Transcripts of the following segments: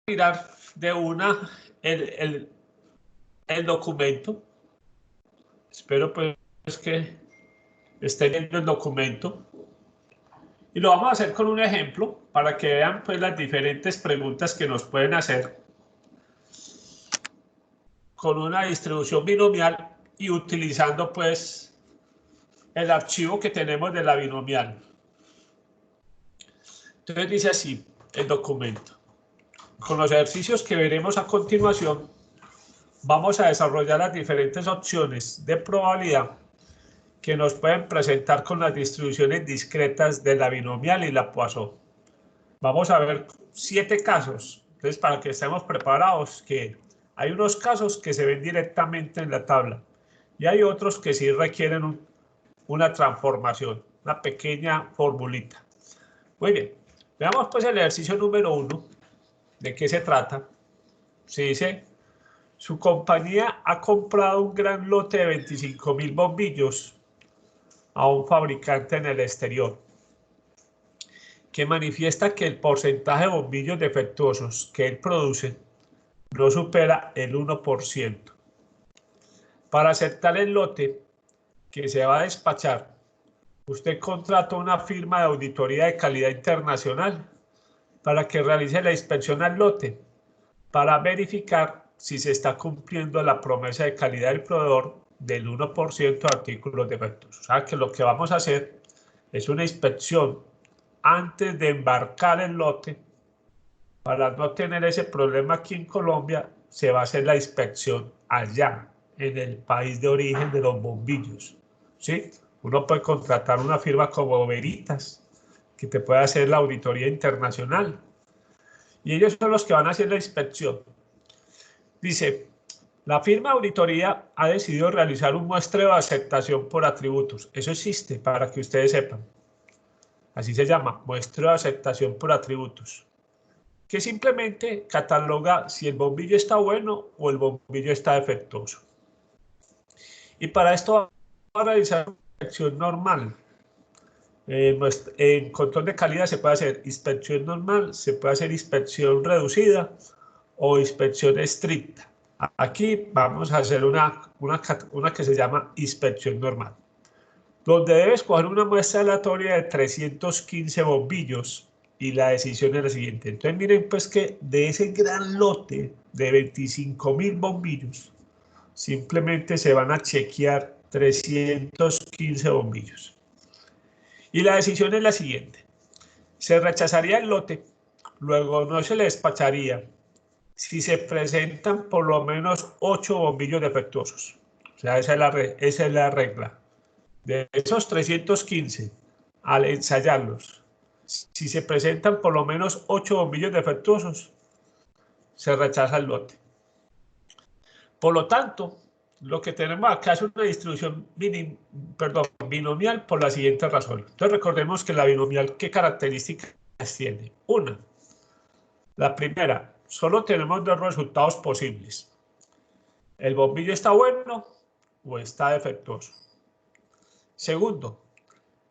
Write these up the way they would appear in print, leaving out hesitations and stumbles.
mirar de una el documento. Espero pues que estén viendo el documento. Y lo vamos a hacer con un ejemplo para que vean pues las diferentes preguntas que nos pueden hacer con una distribución binomial y utilizando pues el archivo que tenemos de la binomial. Entonces dice así el documento. Con los ejercicios que veremos a continuación, vamos a desarrollar las diferentes opciones de probabilidad que nos pueden presentar con las distribuciones discretas de la binomial y la Poisson. Vamos a ver 7 casos. Entonces, para que estemos preparados, que hay unos casos que se ven directamente en la tabla y hay otros que sí requieren una transformación, una pequeña formulita. Muy bien, veamos pues el ejercicio número 1. ¿De qué se trata? Se dice, su compañía ha comprado un gran lote de 25.000 bombillos a un fabricante en el exterior, que manifiesta que el porcentaje de bombillos defectuosos que él produce no supera el 1%. Para aceptar el lote que se va a despachar, usted contrata una firma de auditoría de calidad internacional para que realice la inspección al lote, para verificar si se está cumpliendo la promesa de calidad del proveedor del 1% de artículos defectuosos. O sea que lo que vamos a hacer es una inspección antes de embarcar el lote. Para no tener ese problema aquí en Colombia, se va a hacer la inspección allá, en el país de origen de los bombillos. ¿Sí? Uno puede contratar una firma como Veritas, que te puede hacer la auditoría internacional. Y ellos son los que van a hacer la inspección. Dice, la firma de auditoría ha decidido realizar un muestreo de aceptación por atributos. Eso existe, para que ustedes sepan. Así se llama, muestreo de aceptación por atributos, que simplemente cataloga si el bombillo está bueno o el bombillo está defectuoso. Y para esto va a realizar una inspección normal. En control de calidad se puede hacer inspección normal, se puede hacer inspección reducida o inspección estricta. Aquí vamos a hacer una que se llama inspección normal, donde debe escoger una muestra aleatoria de 315 bombillos y la decisión es la siguiente. Entonces miren pues que de ese gran lote de 25.000 bombillos, simplemente se van a chequear 315 bombillos. Y la decisión es la siguiente. Se rechazaría el lote, luego no se le despacharía si se presentan por lo menos 8 bombillos defectuosos. O sea, esa es la regla. De esos 315, al ensayarlos, si se presentan por lo menos 8 bombillos defectuosos, se rechaza el lote. Por lo tanto, lo que tenemos acá es una distribución binomial por la siguiente razón. Entonces recordemos que la binomial, ¿qué características tiene? Una, la primera, solo tenemos 2 resultados posibles. ¿El bombillo está bueno o está defectuoso? Segundo,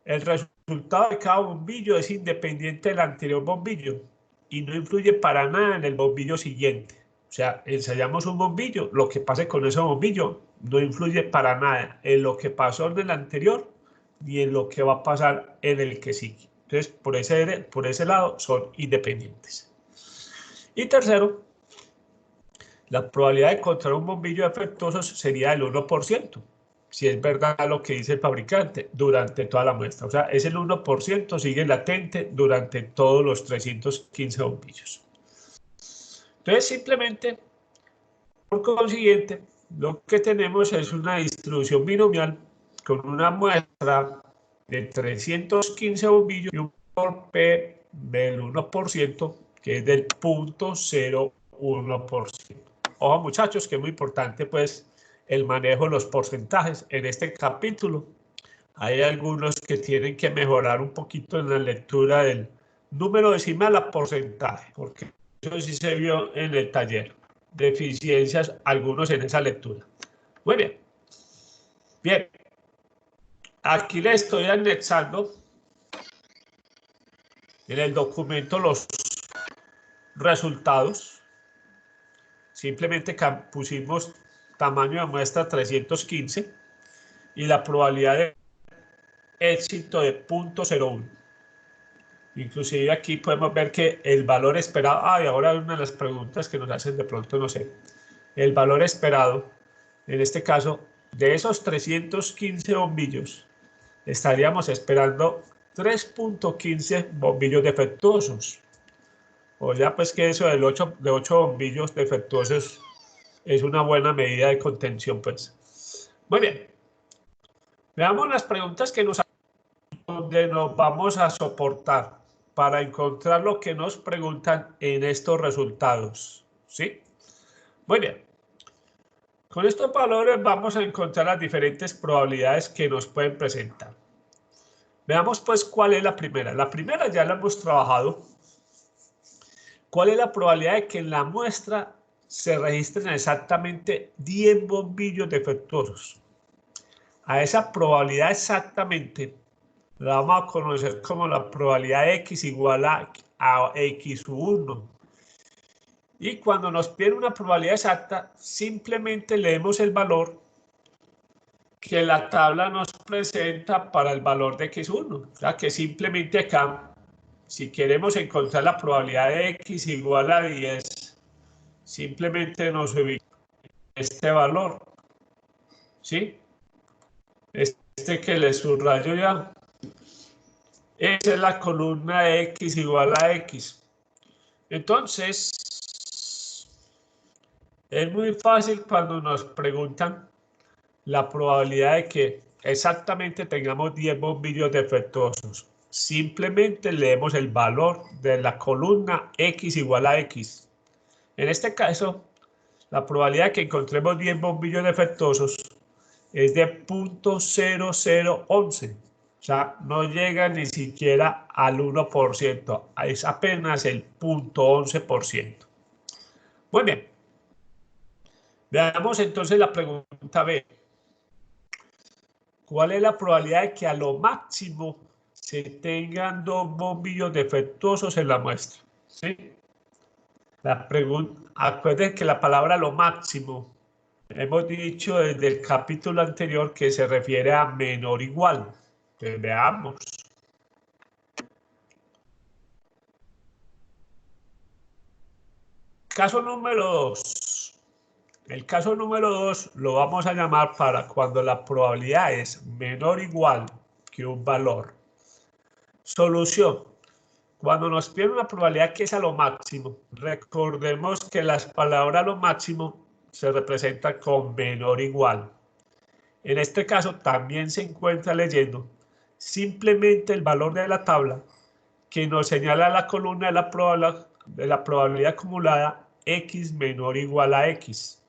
el resultado de cada bombillo es independiente del anterior bombillo y no influye para nada en el bombillo siguiente. O sea, ensayamos un bombillo, lo que pase con ese bombillo no influye para nada en lo que pasó en el anterior ni en lo que va a pasar en el que sigue. Entonces, por ese lado son independientes. Y tercero, la probabilidad de encontrar un bombillo defectuoso sería del 1%. Si es verdad lo que dice el fabricante, durante toda la muestra. O sea, es el 1%, sigue latente durante todos los 315 bombillos. Entonces, simplemente, por consiguiente, lo que tenemos es una distribución binomial con una muestra de 315 bombillos y un P del 1%, que es del 0.01%. Ojo, muchachos, que es muy importante, pues, el manejo de los porcentajes. En este capítulo hay algunos que tienen que mejorar un poquito en la lectura del número decimal a porcentaje, porque eso sí se vio en el taller. Deficiencias, algunos en esa lectura. Muy bien. Bien. Aquí le estoy anexando en el documento los resultados. simplemente pusimos tamaño de muestra 315 y la probabilidad de éxito de 0.01. Inclusive aquí podemos ver que el valor esperado, y ahora una de las preguntas que nos hacen de pronto, no sé, el valor esperado, en este caso, de esos 315 bombillos, estaríamos esperando 3.15 bombillos defectuosos. O sea, pues que eso de 8 bombillos defectuosos es una buena medida de contención, pues. Muy bien. Veamos las preguntas que nos donde nos vamos a soportar para encontrar lo que nos preguntan en estos resultados. ¿Sí? Muy bien. Con estos valores vamos a encontrar las diferentes probabilidades que nos pueden presentar. Veamos pues cuál es la primera. La primera ya la hemos trabajado. ¿Cuál es la probabilidad de que en la muestra se registren exactamente 10 bombillos defectuosos? A esa probabilidad exactamente la vamos a conocer como la probabilidad de x igual a x1. Y cuando nos piden una probabilidad exacta, simplemente leemos el valor que la tabla nos presenta para el valor de x1. O sea que simplemente acá, si queremos encontrar la probabilidad de x igual a 10, simplemente nos ubica este valor. ¿Sí? Este que le subrayo ya. Esa es la columna de x igual a x. Entonces, es muy fácil cuando nos preguntan la probabilidad de que exactamente tengamos 10 bombillos defectuosos. Simplemente leemos el valor de la columna x igual a x. En este caso, la probabilidad de que encontremos 10 bombillos defectuosos es de 0.0011. O sea, no llega ni siquiera al 1%, es apenas el 0.11%. Muy bien. Veamos entonces la pregunta B. ¿Cuál es la probabilidad de que a lo máximo se tengan 2 bombillos defectuosos en la muestra? ¿Sí? La pregunta, acuérdense que la palabra lo máximo, hemos dicho desde el capítulo anterior que se refiere a menor o igual. Entonces, veamos. Caso número 2. El caso número 2 lo vamos a llamar para cuando la probabilidad es menor o igual que un valor. Solución. Cuando nos piden una probabilidad que es a lo máximo, recordemos que las palabras a lo máximo se representan con menor o igual. En este caso también se encuentra leyendo simplemente el valor de la tabla que nos señala la columna de la probabilidad acumulada x menor o igual a x.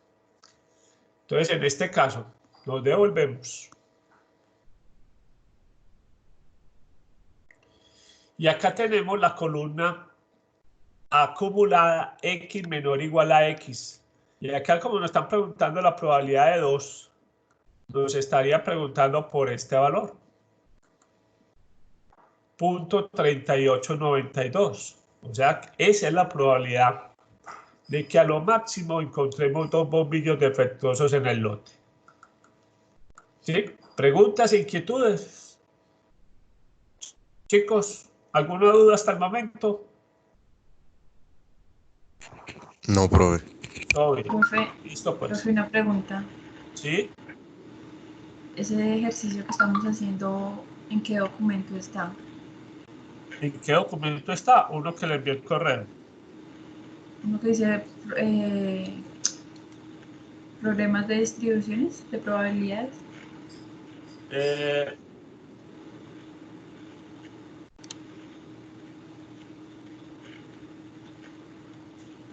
Entonces, en este caso, nos devolvemos. Y acá tenemos la columna acumulada x menor o igual a x. Y acá, como nos están preguntando la probabilidad de 2, nos estaría preguntando por este valor. 0.3892. O sea, esa es la probabilidad de que a lo máximo encontremos 2 bombillos defectuosos en el lote. ¿Sí? ¿Preguntas, inquietudes? Chicos, ¿alguna duda hasta el momento? No, profe. Todo bien. Profe, Listo, pues. profe, una pregunta. ¿Sí? Ese ejercicio que estamos haciendo, ¿en qué documento está? ¿En qué documento está? Uno que le envió el correo. Uno que dice problemas de distribuciones, de probabilidades.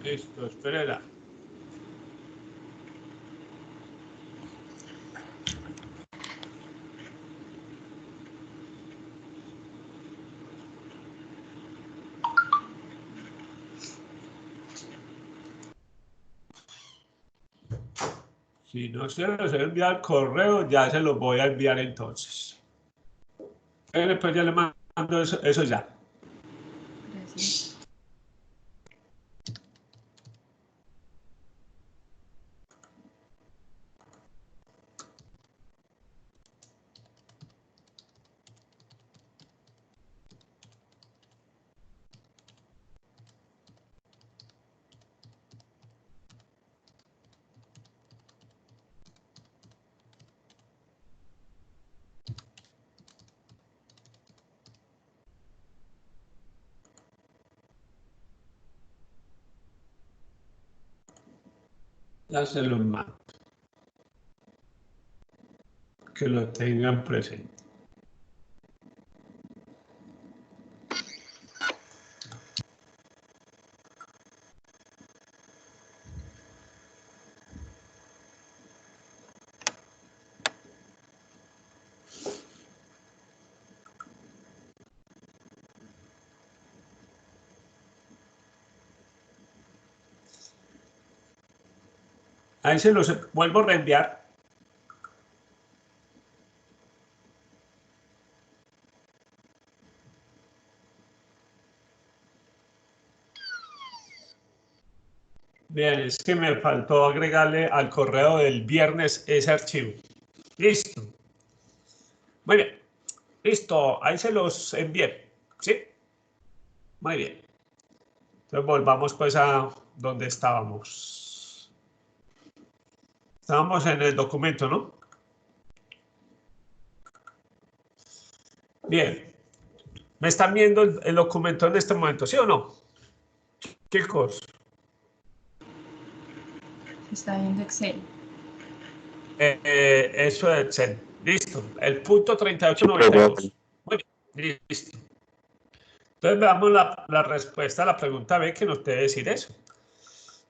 Listo, espérela. Si no se los he enviado al correo, ya se los voy a enviar entonces. Después ya le mando eso ya. Gracias. Hácelo más. Que lo tengan presente. Ahí se los vuelvo a reenviar. Bien, es que me faltó agregarle al correo del viernes ese archivo. Listo. Muy bien. Listo. Ahí se los envié. ¿Sí? Muy bien. Entonces volvamos pues a donde estábamos. Estábamos en el documento, ¿no? Bien. ¿Me están viendo el documento en este momento, sí o no? Chicos. Está viendo Excel. Eso es Excel. Listo. El punto 3892. Muy bien. Listo. Entonces veamos la respuesta a la pregunta B que nos debe decir eso.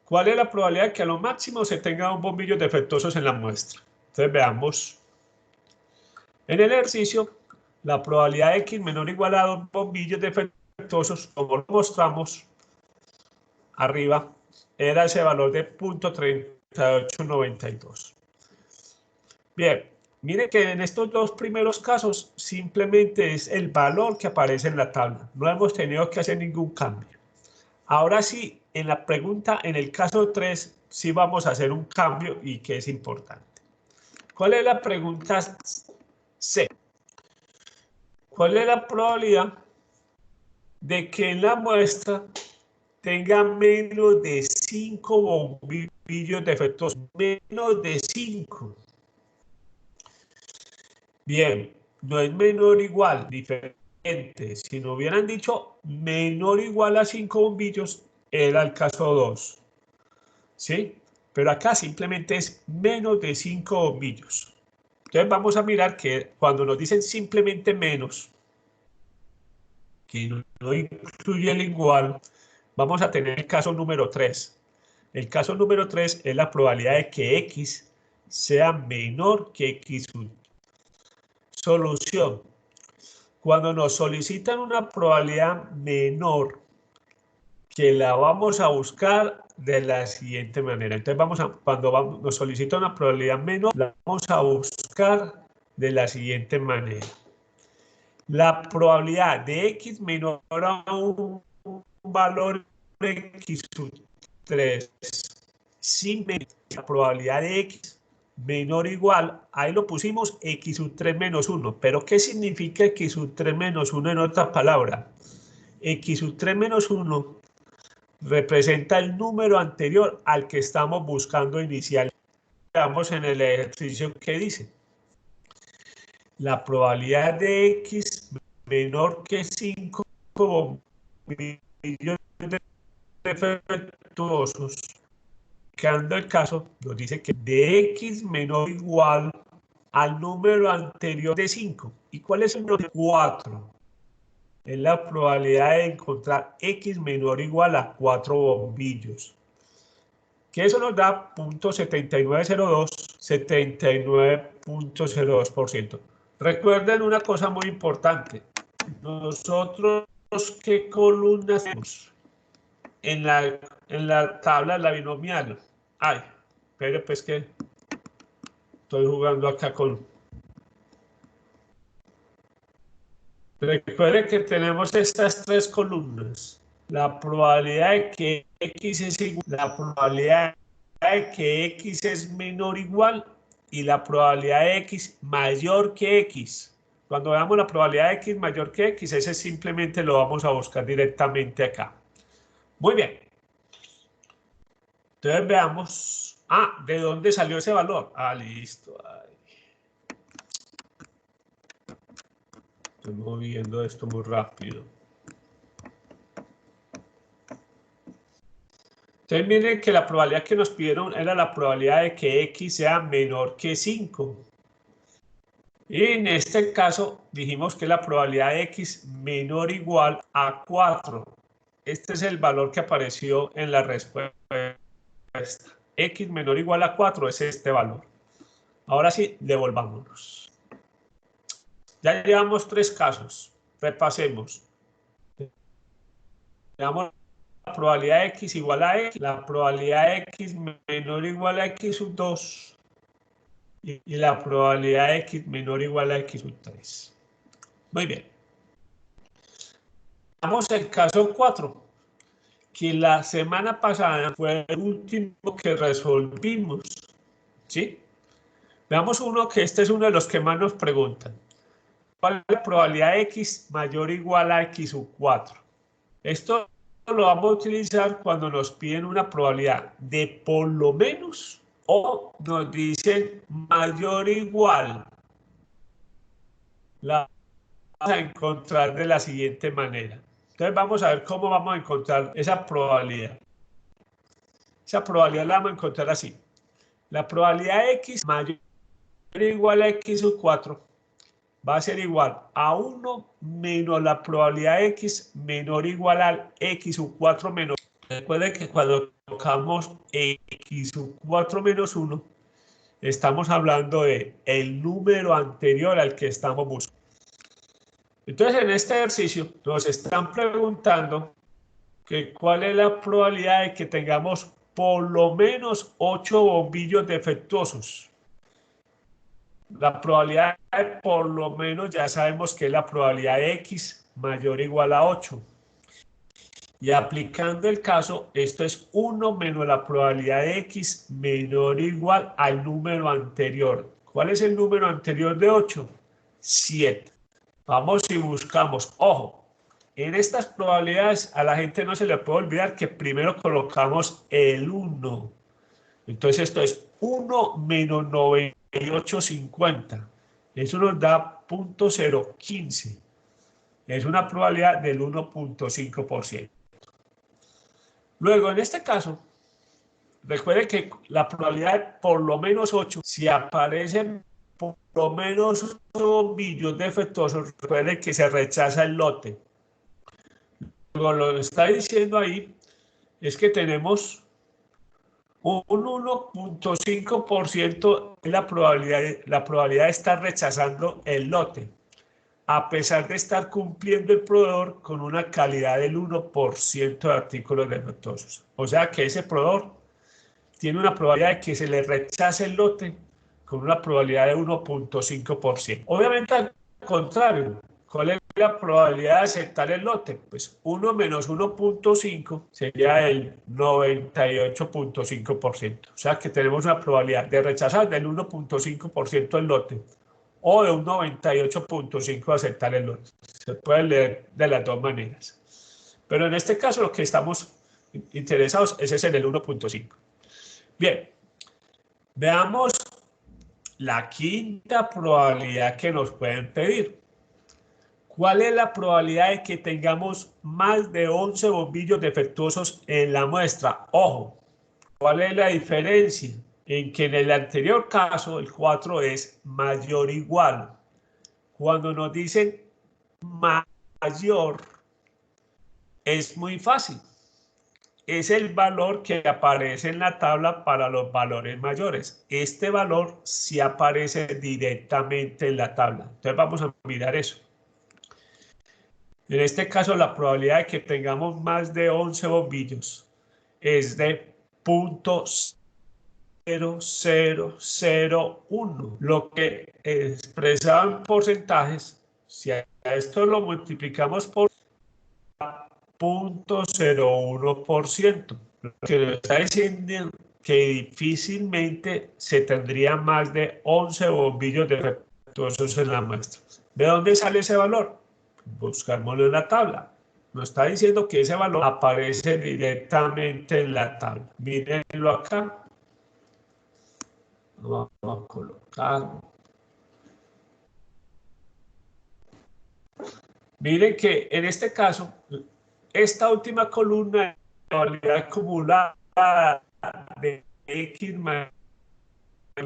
¿Cuál es la probabilidad de que a lo máximo se tenga un bombillo defectuosos en la muestra? Entonces veamos. En el ejercicio, la probabilidad de X menor o igual a 2 bombillos defectuosos, como lo mostramos arriba, era ese valor de 0.3892. Bien, mire que en estos dos primeros casos simplemente es el valor que aparece en la tabla. No hemos tenido que hacer ningún cambio. Ahora sí, en la pregunta, en el caso 3, sí vamos a hacer un cambio y que es importante. ¿Cuál es la pregunta C? ¿Cuál es la probabilidad de que en la muestra tenga menos de 5 bombillos defectuosos? Menos de 5. Bien, no es menor o igual, diferente. Si no hubieran dicho menor o igual a 5 bombillos, era el caso 2. ¿Sí? Pero acá simplemente es menos de 5 bombillos. Entonces vamos a mirar que cuando nos dicen simplemente menos, que no incluye el igual, vamos a tener el caso número 3. El caso número 3 es la probabilidad de que X sea menor que X1. Solución. Cuando nos solicitan una probabilidad menor, que la vamos a buscar de la siguiente manera. Entonces cuando nos solicita una probabilidad menor, la vamos a buscar de la siguiente manera. La probabilidad de X menor a un valor X3 sin la probabilidad de X menor o igual, ahí lo pusimos X3 menos 1. ¿Pero qué significa X3 menos 1 en otras palabras? X3 menos 1 representa el número anterior al que estamos buscando inicialmente. Veamos en el ejercicio que dice. La probabilidad de X menor que 5 bombillos defectuosos. Quedando el caso, nos dice que de X menor o igual al número anterior de 5. ¿Y cuál es el número de 4? Es la probabilidad de encontrar X menor o igual a 4 bombillos. Que eso nos da 0.7902, 79.02%. Recuerden una cosa muy importante. Nosotros, ¿qué columna hacemos en la tabla de la binomial? Ay, pero pues que estoy jugando acá con... Recuerden que tenemos estas tres columnas. La probabilidad de que X es igual, la probabilidad de que X es menor o igual y la probabilidad de X mayor que X. Cuando veamos la probabilidad de X mayor que X, ese simplemente lo vamos a buscar directamente acá. Muy bien. Entonces veamos. Ah, ¿de dónde salió ese valor? Ah, listo. Ay. Estoy moviendo esto muy rápido. Entonces miren que la probabilidad que nos pidieron era la probabilidad de que X sea menor que 5. Y en este caso dijimos que la probabilidad de X menor o igual a 4. Este es el valor que apareció en la respuesta. X menor o igual a 4 es este valor. Ahora sí, devolvámonos. Ya llevamos 3 casos. Repasemos. Veamos la probabilidad de X igual a X, la probabilidad de X menor o igual a X sub 2 y la probabilidad de X menor o igual a X sub 3. Muy bien. Vamos al caso 4, que la semana pasada fue el último que resolvimos. ¿Sí? Veamos uno que este es uno de los que más nos preguntan. ¿Cuál es la probabilidad de X mayor o igual a X sub 4? Esto lo vamos a utilizar cuando nos piden una probabilidad de por lo menos o nos dicen mayor o igual. La vamos a encontrar de la siguiente manera. Entonces vamos a ver cómo vamos a encontrar esa probabilidad. Esa probabilidad la vamos a encontrar así. La probabilidad de X mayor o igual a X sub 4 va a ser igual a 1 menos la probabilidad de X menor o igual al X sub 4 menos. Recuerden que cuando colocamos X sub 4 menos 1, estamos hablando de el número anterior al que estamos buscando. Entonces, en este ejercicio nos están preguntando que cuál es la probabilidad de que tengamos por lo menos 8 bombillos defectuosos. La probabilidad de por lo menos ya sabemos que es la probabilidad de X mayor o igual a 8. Y aplicando el caso, esto es 1 menos la probabilidad de X menor o igual al número anterior. ¿Cuál es el número anterior de 8? 7. Vamos y buscamos. Ojo, en estas probabilidades a la gente no se le puede olvidar que primero colocamos el 1. Entonces esto es 1 menos 98,50. Eso nos da 0.015. Es una probabilidad del 1.5%. Luego, en este caso, recuerden que la probabilidad de por lo menos 8, si aparecen por lo menos 8 bombillos defectuosos, recuerden que se rechaza el lote. Luego, lo que está diciendo ahí es que tenemos un 1.5% de la probabilidad de estar rechazando el lote, a pesar de estar cumpliendo el proveedor con una calidad del 1% de artículos defectuosos. O sea que ese proveedor tiene una probabilidad de que se le rechace el lote con una probabilidad de 1.5%. Obviamente, al contrario, ¿cuál es la probabilidad de aceptar el lote? Pues 1 menos 1.5 sería el 98.5%. O sea que tenemos una probabilidad de rechazar del 1.5% el lote o de un 98.5% aceptar el lote. Se puede leer de las dos maneras. Pero en este caso lo que estamos interesados es en el 1.5. Bien, veamos la quinta probabilidad que nos pueden pedir. ¿Cuál es la probabilidad de que tengamos más de 11 bombillos defectuosos en la muestra? Ojo, ¿cuál es la diferencia? En que en el anterior caso el 4 es mayor o igual. Cuando nos dicen mayor, es muy fácil. Es el valor que aparece en la tabla para los valores mayores. Este valor sí aparece directamente en la tabla. Entonces vamos a mirar eso. En este caso, la probabilidad de que tengamos más de 11 bombillos es de 0.0001. Lo que expresado en porcentajes, si a esto lo multiplicamos por 0.01%, lo que nos está diciendo que difícilmente se tendría más de 11 bombillos defectuosos en la muestra. ¿De dónde sale ese valor? Buscámoslo en la tabla. Nos está diciendo que ese valor aparece directamente en la tabla. Mírenlo acá. Vamos a colocar. Miren que en este caso, esta última columna de probabilidad acumulada de X mayor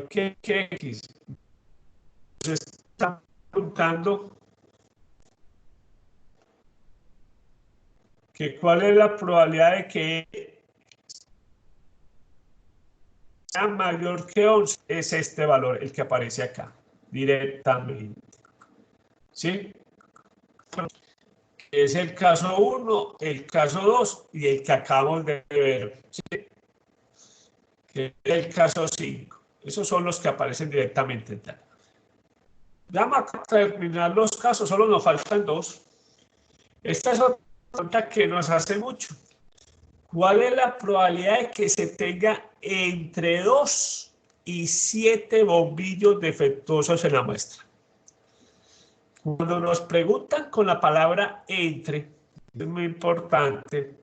que X. Entonces, está preguntando que cuál es la probabilidad de que sea mayor que 11. Es este valor, el que aparece acá, directamente. ¿Sí? Es el caso 1, el caso 2 y el que acabamos de ver. ¿Sí? Que es el caso 5. Esos son los que aparecen directamente. Ya vamos a terminar los casos, solo nos faltan 2. Esta es otra pregunta que nos hace mucho. ¿Cuál es la probabilidad de que se tenga entre 2 y 7 bombillos defectuosos en la muestra? Cuando nos preguntan con la palabra entre, es muy importante,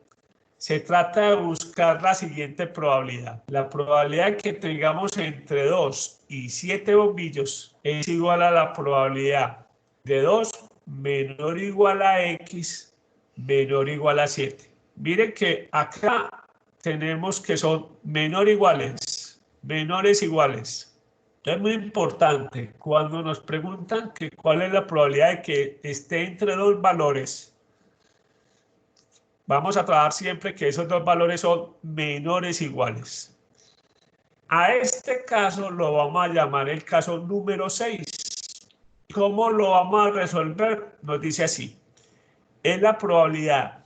se trata de buscar la siguiente probabilidad. La probabilidad de que tengamos entre 2 y 7 bombillos es igual a la probabilidad de 2 menor o igual a X menor o igual a 7. Miren que acá tenemos que son menores iguales. Es muy importante cuando nos preguntan que cuál es la probabilidad de que esté entre dos valores. Vamos a trabajar siempre que esos dos valores son menores iguales. A este caso lo vamos a llamar el caso número 6. ¿Cómo lo vamos a resolver? Nos dice así. Es la probabilidad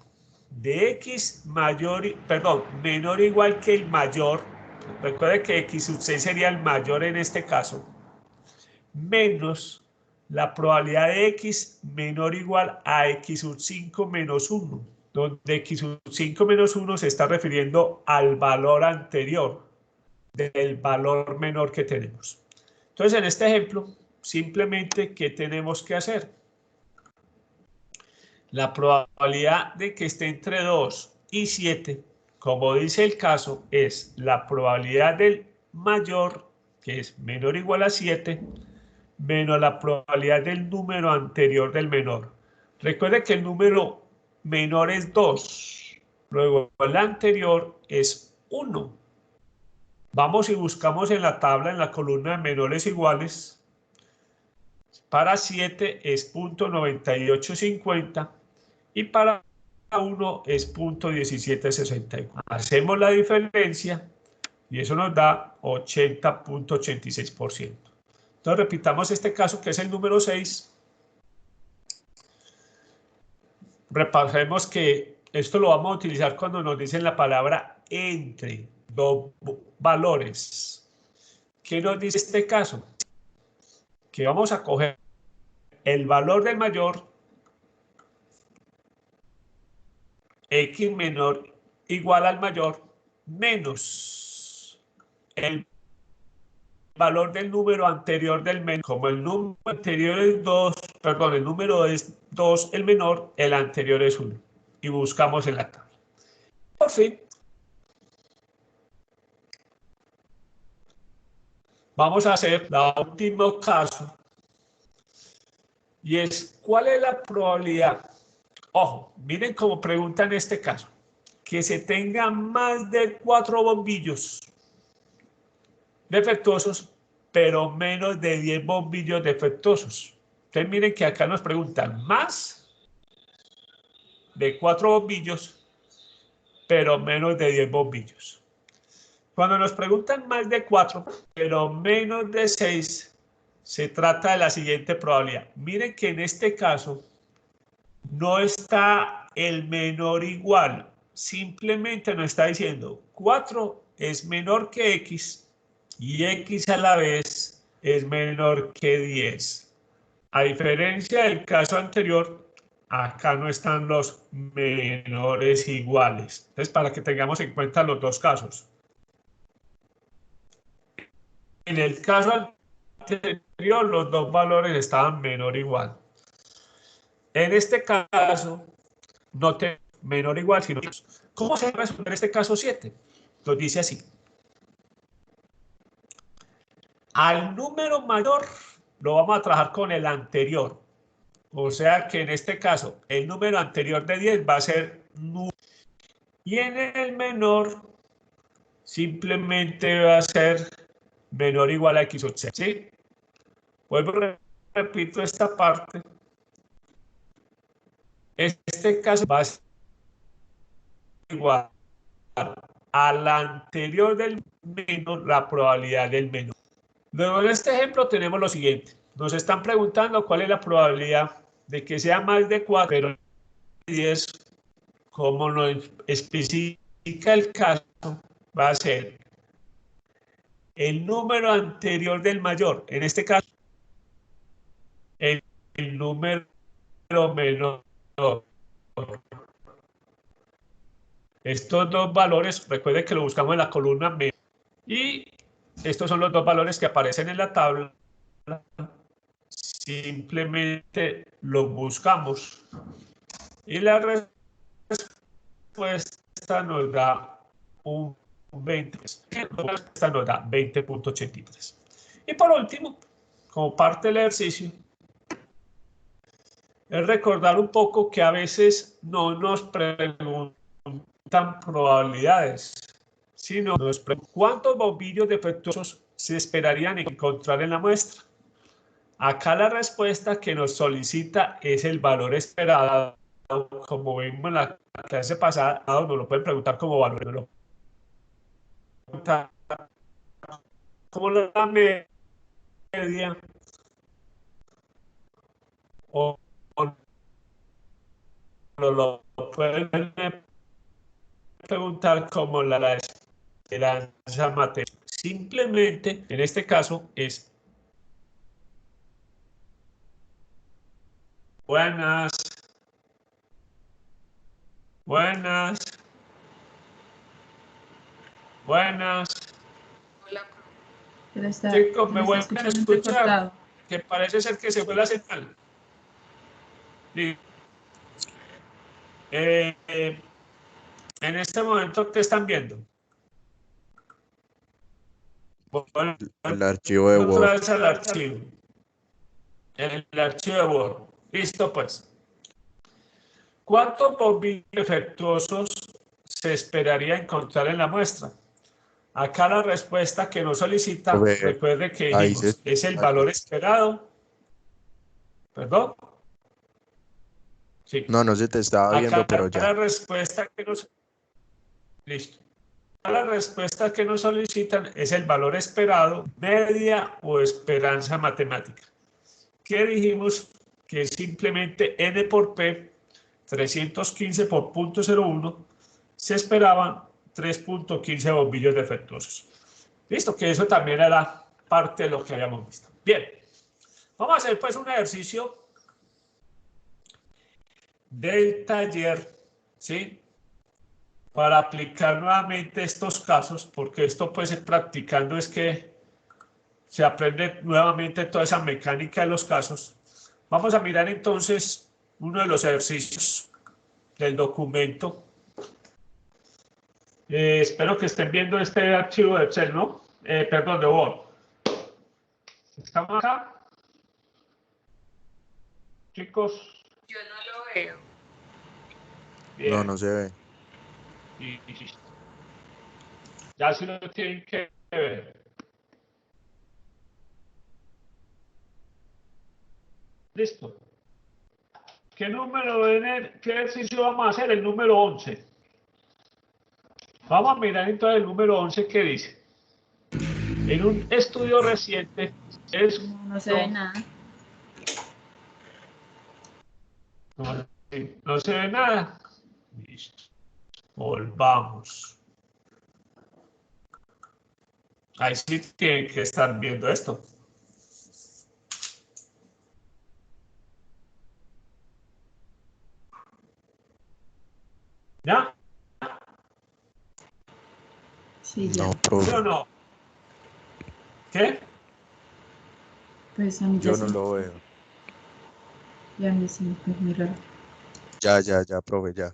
de X menor o igual que el mayor. Recuerde que X sub 6 sería el mayor en este caso. Menos la probabilidad de X menor o igual a X sub 5 menos 1. Donde X sub 5 menos 1 se está refiriendo al valor anterior del valor menor que tenemos. Entonces, en este ejemplo, simplemente, ¿qué tenemos que hacer? La probabilidad de que esté entre 2 y 7, como dice el caso, es la probabilidad del mayor, que es menor o igual a 7, menos la probabilidad del número anterior del menor. Recuerde que el número menor es 2, luego el anterior es 1. Vamos y buscamos en la tabla, en la columna de menores iguales. Para 7 es 0.9850 y para 1 es 0.1764. Hacemos la diferencia y eso nos da 80.86%. Entonces repitamos este caso que es el número 6. Repasemos que esto lo vamos a utilizar cuando nos dicen la palabra entre dos valores. ¿Qué nos dice este caso? Que vamos a coger el valor del mayor, X menor igual al mayor, menos el valor del número anterior del menor. Como el número anterior es 2, perdón, el número es 2, el menor, el anterior es 1. Y buscamos en la tabla. Por fin, vamos a hacer el último caso. Y es, ¿cuál es la probabilidad? Ojo, miren cómo pregunta en este caso. Que se tenga más de 4 bombillos defectuosos, pero menos de 10 bombillos defectuosos. Entonces miren que acá nos preguntan más de 4 bombillos, pero menos de 10 bombillos. Cuando nos preguntan más de 4, pero menos de 6, se trata de la siguiente probabilidad. Miren que en este caso no está el menor igual, simplemente nos está diciendo 4 es menor que X y X a la vez es menor que 10. A diferencia del caso anterior, acá no están los menores iguales. Entonces, para que tengamos en cuenta los dos casos. En el caso anterior, los dos valores estaban menor o igual. En este caso, no tenemos menor o igual, sino ¿cómo se va a resolver este caso 7? Nos dice así. Al número mayor lo vamos a trabajar con el anterior. O sea que en este caso, el número anterior de 10 va a ser 9. Y en el menor simplemente va a ser menor o igual a X o Y, ¿sí? Vuelvo, repito esta parte. Este caso va a ser igual a la anterior del menor, la probabilidad del menor. Luego en este ejemplo tenemos lo siguiente. Nos están preguntando cuál es la probabilidad de que sea más de 4, pero 10, como nos especifica el caso, va a ser el número anterior del mayor. En este caso, el número menor. Estos dos valores, recuerden que lo buscamos en la columna B. Y estos son los dos valores que aparecen en la tabla. Simplemente los buscamos. Y la respuesta nos da un 20. La respuesta nos da 20.83. Y por último, como parte del ejercicio, es recordar un poco que a veces no nos preguntan probabilidades, sino nos preguntan cuántos bombillos defectuosos se esperarían encontrar en la muestra. Acá la respuesta que nos solicita es el valor esperado. Como vimos en la clase pasada, nos lo pueden preguntar como valor, no lo preguntan como la media o lo pueden preguntar como la esperanza matemática. Simplemente, en este caso, es buenas. Buenas. Buenas. Hola, pero Chicos, me está vuelven a escuchando escuchar, entrecortado. que parece ser que se fue la señal. Sí. En este momento, ¿qué están viendo? Bueno, El archivo de otra Word. vez al archivo. En el archivo de Word. Listo, pues. ¿Cuántos bombillos defectuosos se esperaría encontrar en la muestra? Acá la respuesta que nos solicita, recuerde que Ahí se dijimos, es el valor esperado. ¿Perdón? Sí. No, no se te estaba viendo, Acá pero la ya. respuesta que nos... Listo. La respuesta que nos solicitan es el valor esperado, media o esperanza matemática. ¿Qué dijimos? Que es simplemente n por p, 315 por 0.01, se esperaban 3.15 bombillos defectuosos. Listo, que eso también era parte de lo que habíamos visto. Bien, vamos a hacer pues un ejercicio del taller, ¿sí? Para aplicar nuevamente estos casos, porque esto pues practicando es que se aprende nuevamente toda esa mecánica de los casos. Vamos a mirar entonces uno de los ejercicios del documento. Espero que estén viendo este archivo de Excel, ¿no? Perdón, de Word. ¿Estamos acá? Chicos. Yo no lo veo. Bien. No, no se ve. Y ya sí lo tienen que ver. Listo. ¿Qué número qué ejercicio vamos a hacer? El número 11. Vamos a mirar entonces el número 11 que dice. En un estudio reciente No se ve nada. No se ve nada. Listo. Volvamos. Ahí sí tienen que estar viendo esto. ¿Ya? Sí, ya. No, ¿Sí profe. o no? ¿Qué? Pues a mí ya Yo no sí. lo veo. Y a mí sí, pues muy raro. Ya, profe, ya.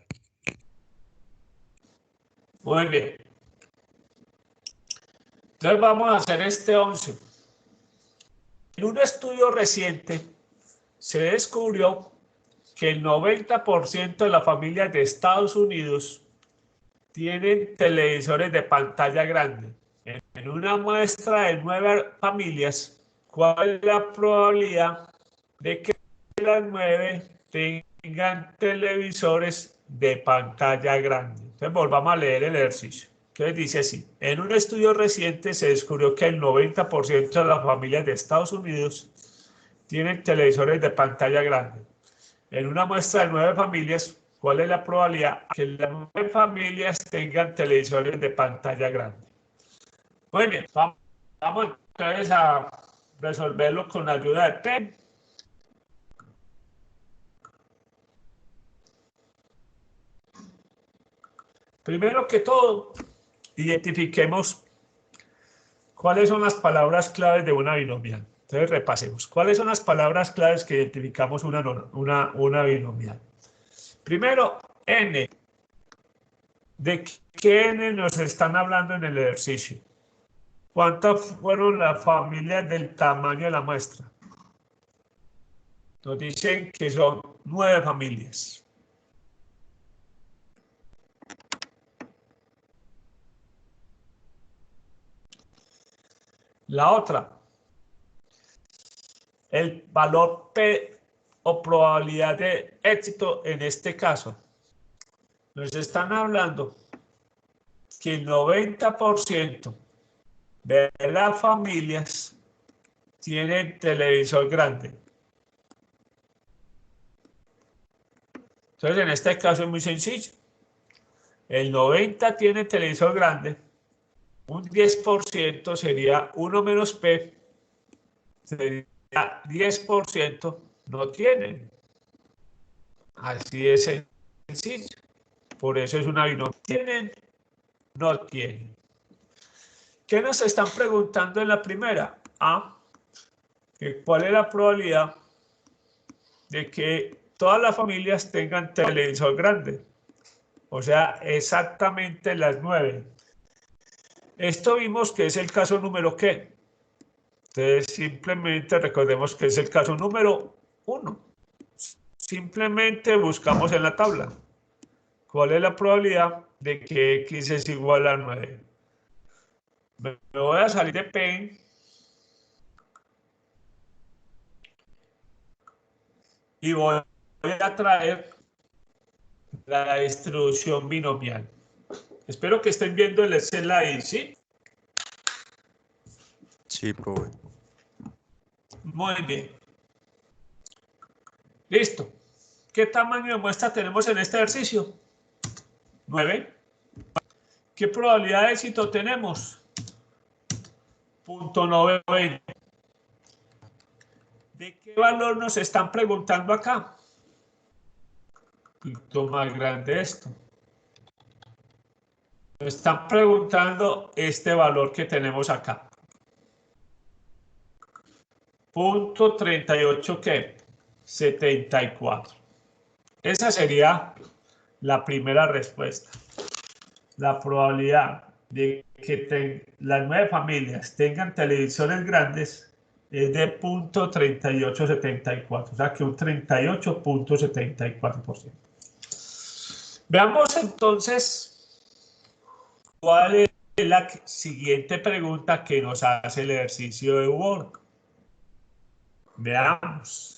Muy bien. Entonces vamos a hacer este 11. En un estudio reciente se descubrió que el 90% de las familias de Estados Unidos tienen televisores de pantalla grande. En una muestra de 9 familias, ¿cuál es la probabilidad de que las 9 tengan televisores de pantalla grande? Entonces volvamos a leer el ejercicio. Entonces dice así: en un estudio reciente se descubrió que el 90% de las familias de Estados Unidos tienen televisores de pantalla grande. En una muestra de 9 familias, ¿cuál es la probabilidad que las 9 familias tengan televisores de pantalla grande? Muy bien, vamos entonces a resolverlo con la ayuda de P. Primero que todo, identifiquemos cuáles son las palabras claves de una binomial. Entonces repasemos. ¿Cuáles son las palabras claves que identificamos una binomial? Primero, n. ¿De qué n nos están hablando en el ejercicio? ¿Cuántas fueron las familias del tamaño de la muestra? Nos dicen que son 9 familias. La otra, el valor P o probabilidad de éxito en este caso. Nos están hablando que el 90% de las familias tienen televisor grande. Entonces, en este caso es muy sencillo. El 90% tiene televisor grande. Un 10% sería 1 menos P. Sería 10% no tienen. Así es sencillo. Por eso es una binomial. ¿Tienen? No tienen. ¿Qué nos están preguntando en la primera? ¿Cuál es la probabilidad de que todas las familias tengan televisor grande? O sea, exactamente las 9. Esto vimos que es el caso número ¿qué? Entonces, simplemente recordemos que es el caso número 1. Simplemente buscamos en la tabla. ¿Cuál es la probabilidad de que X es igual a 9? Me voy a salir de P y voy a traer la distribución binomial. Espero que estén viendo el slide, ¿sí? Sí, profe. Muy bien. Listo. ¿Qué tamaño de muestra tenemos en este ejercicio? 9. ¿Qué probabilidad de éxito tenemos? 0.90. ¿De qué valor nos están preguntando acá? Un poquito más grande esto. Nos están preguntando este valor que tenemos acá. 0.38 ¿qué? 74. Esa sería la primera respuesta. La probabilidad de que las 9 familias tengan televisores grandes es de 0.3874, o sea que un 38.74%. Veamos entonces cuál es la siguiente pregunta que nos hace el ejercicio de Word. Veamos.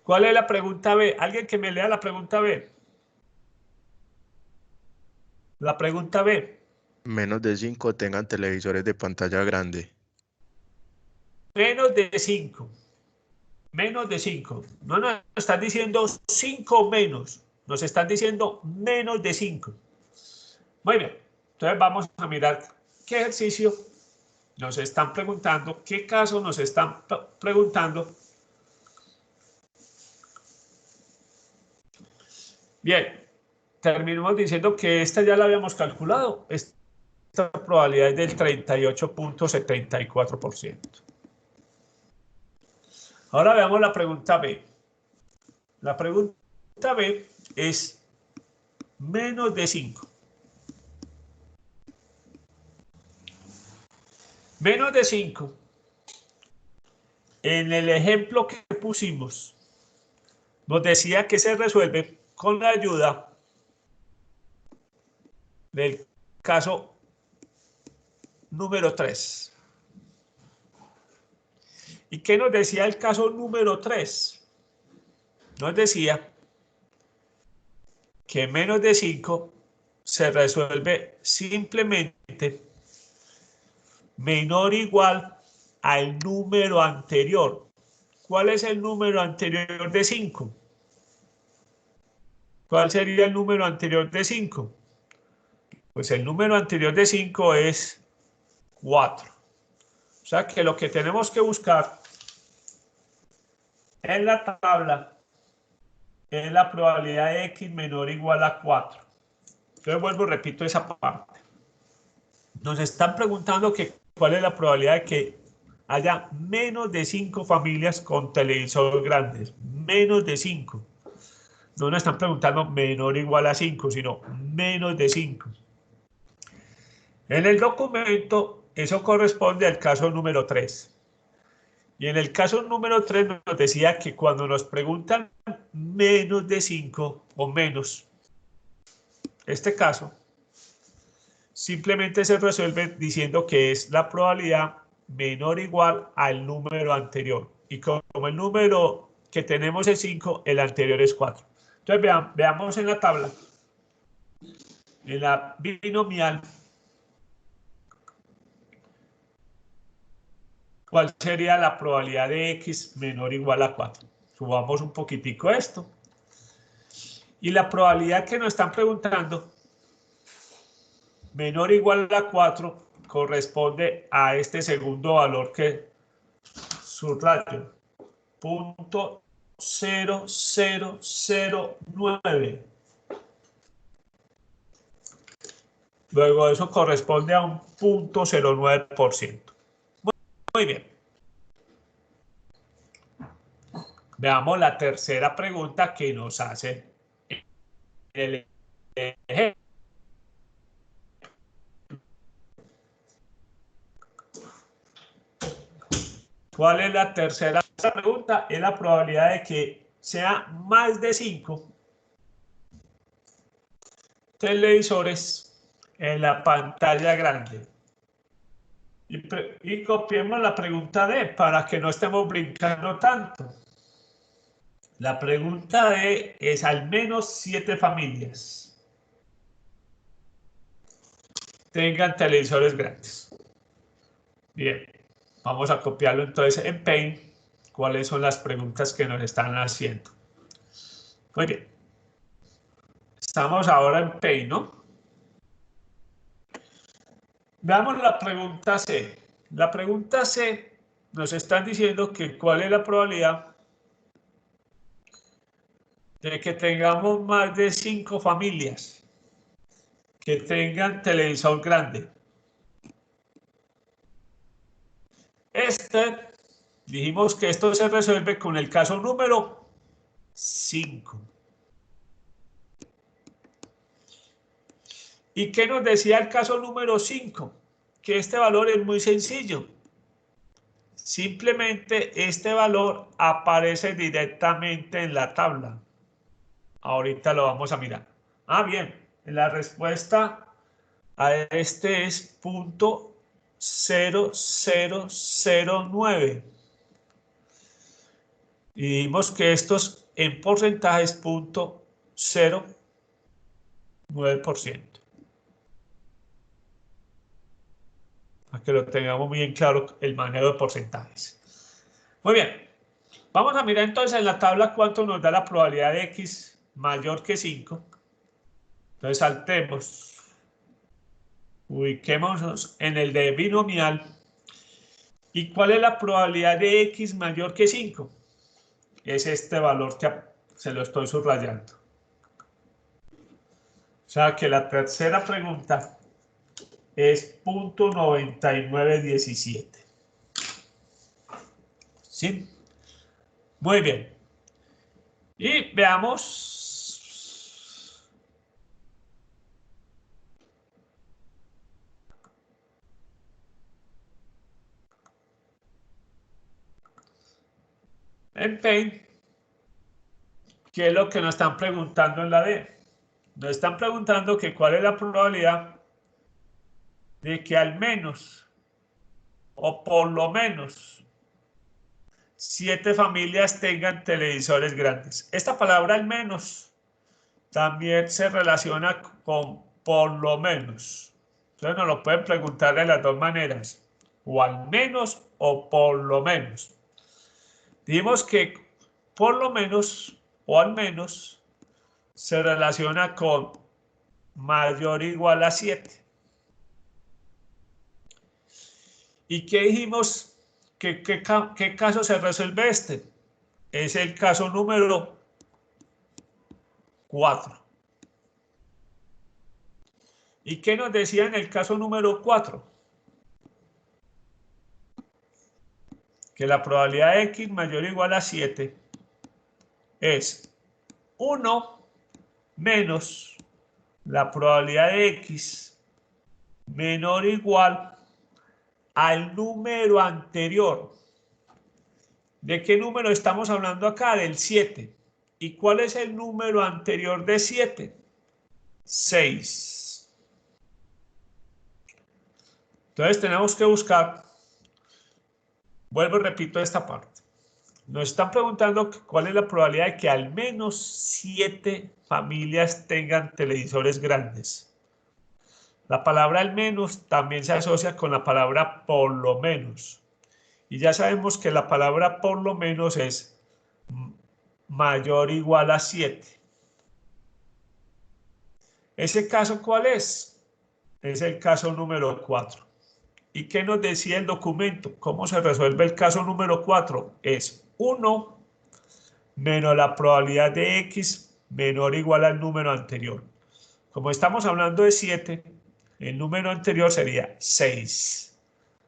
¿Cuál es la pregunta B? ¿Alguien que me lea la pregunta B? La pregunta B. Menos de 5 tengan televisores de pantalla grande. Menos de 5. Menos de 5. No nos están diciendo 5 menos. Nos están diciendo menos de 5. Muy bien. Entonces vamos a mirar qué ejercicio nos están preguntando, qué caso nos están preguntando. Bien. Terminamos diciendo que esta ya la habíamos calculado. Esta probabilidad es del 38.74%. Ahora veamos la pregunta B. La pregunta B es menos de 5. Menos de 5 En el ejemplo que pusimos, nos decía que se resuelve con la ayuda del caso número 3. ¿Y qué nos decía el caso número 3? Nos decía que menos de 5 se resuelve simplemente menor o igual al número anterior. ¿Cuál es el número anterior de 5? ¿Cuál sería el número anterior de 5? Pues el número anterior de 5 es 4. O sea que lo que tenemos que buscar en la tabla es la probabilidad de x menor o igual a 4. Entonces vuelvo y repito esa parte. Nos están preguntando que cuál es la probabilidad de que haya menos de 5 familias con televisores grandes. Menos de 5. No nos están preguntando menor o igual a 5, sino menos de 5. En el documento, eso corresponde al caso número 3. Y en el caso número 3 nos decía que cuando nos preguntan menos de 5 o menos, este caso, simplemente se resuelve diciendo que es la probabilidad menor o igual al número anterior. Y como el número que tenemos es 5, el anterior es 4. Entonces veamos en la tabla, en la binomial, ¿cuál sería la probabilidad de x menor o igual a 4? Subamos un poquitico esto. Y la probabilidad que nos están preguntando, menor o igual a 4, corresponde a este segundo valor que subrayo. 0.0009. Luego eso corresponde a un 0.09%. Muy bien. Veamos la tercera pregunta que nos hace el ejemplo. ¿Cuál es la tercera pregunta? Es la probabilidad de que sea más de 5 televisores en la pantalla grande. Y copiemos la pregunta D para que no estemos brincando tanto. La pregunta D es al menos 7 familias tengan televisores grandes. Bien, vamos a copiarlo entonces en Paint. ¿Cuáles son las preguntas que nos están haciendo? Muy bien. Estamos ahora en Paint, ¿no? Veamos la pregunta C. La pregunta C nos están diciendo que cuál es la probabilidad de que tengamos más de 5 familias que tengan televisor grande. Dijimos que esto se resuelve con el caso número 5. ¿Y qué nos decía el caso número 5? Que este valor es muy sencillo. Simplemente este valor aparece directamente en la tabla. Ahorita lo vamos a mirar. Bien, la respuesta a este es 0.0009. Y vimos que estos en porcentaje es 0.09%. Para que lo tengamos muy en claro el manejo de porcentajes. Muy bien. Vamos a mirar entonces en la tabla cuánto nos da la probabilidad de x mayor que 5. Entonces saltemos. Ubiquémonos en el de binomial. ¿Y cuál es la probabilidad de x mayor que 5? Es este valor que se lo estoy subrayando. O sea que la tercera pregunta es 0.9917. ¿Sí? Muy bien. Y veamos. En Paint, ¿qué es lo que nos están preguntando en la D? Nos están preguntando que cuál es la probabilidad de que al menos o por lo menos 7 familias tengan televisores grandes. Esta palabra al menos también se relaciona con por lo menos. Entonces nos lo pueden preguntar de las dos maneras, o al menos o por lo menos. Dijimos que por lo menos o al menos se relaciona con mayor o igual a 7. ¿Y qué dijimos? ¿Qué caso se resuelve este? Es el caso número 4. ¿Y qué nos decía en el caso número 4? Que la probabilidad de x mayor o igual a 7 es 1 menos la probabilidad de x menor o igual al número anterior. ¿De qué número estamos hablando acá? Del 7. ¿Y cuál es el número anterior de 7? 6. Entonces tenemos que buscar, vuelvo y repito esta parte. Nos están preguntando cuál es la probabilidad de que al menos 7 familias tengan televisores grandes. La palabra al menos también se asocia con la palabra por lo menos. Y ya sabemos que la palabra por lo menos es mayor o igual a 7. ¿Ese caso cuál es? Es el caso número 4. ¿Y qué nos decía el documento? ¿Cómo se resuelve el caso número 4? Es 1 menos la probabilidad de x menor o igual al número anterior. Como estamos hablando de 7, el número anterior sería 6.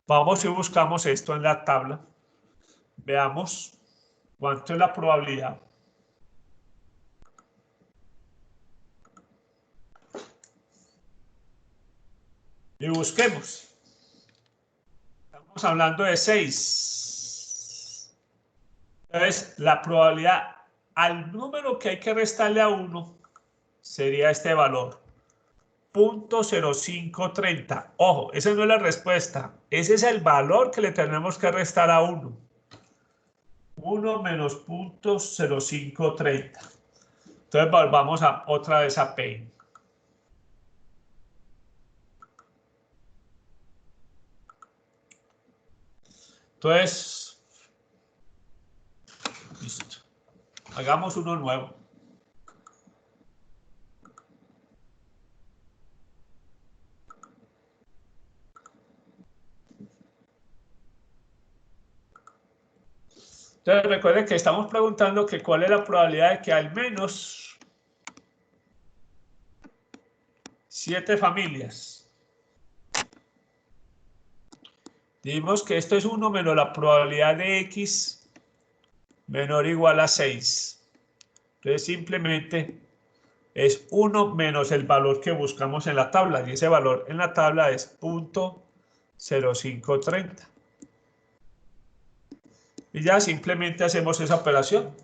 Vamos y buscamos esto en la tabla. Veamos cuánto es la probabilidad. Y busquemos. Estamos hablando de 6. Entonces, la probabilidad al número que hay que restarle a 1 sería este valor. 0.0530. Ojo, esa no es la respuesta. Ese es el valor que le tenemos que restar a 1. 1 menos 0.0530. Entonces volvamos otra vez a Paint. Entonces, listo. Hagamos uno nuevo. Entonces recuerden que estamos preguntando que cuál es la probabilidad de que al menos 7 familias. Dijimos que esto es 1 menos la probabilidad de x menor o igual a 6. Entonces simplemente es 1 menos el valor que buscamos en la tabla. Y ese valor en la tabla es 0.0530. Y ya simplemente hacemos esa operación.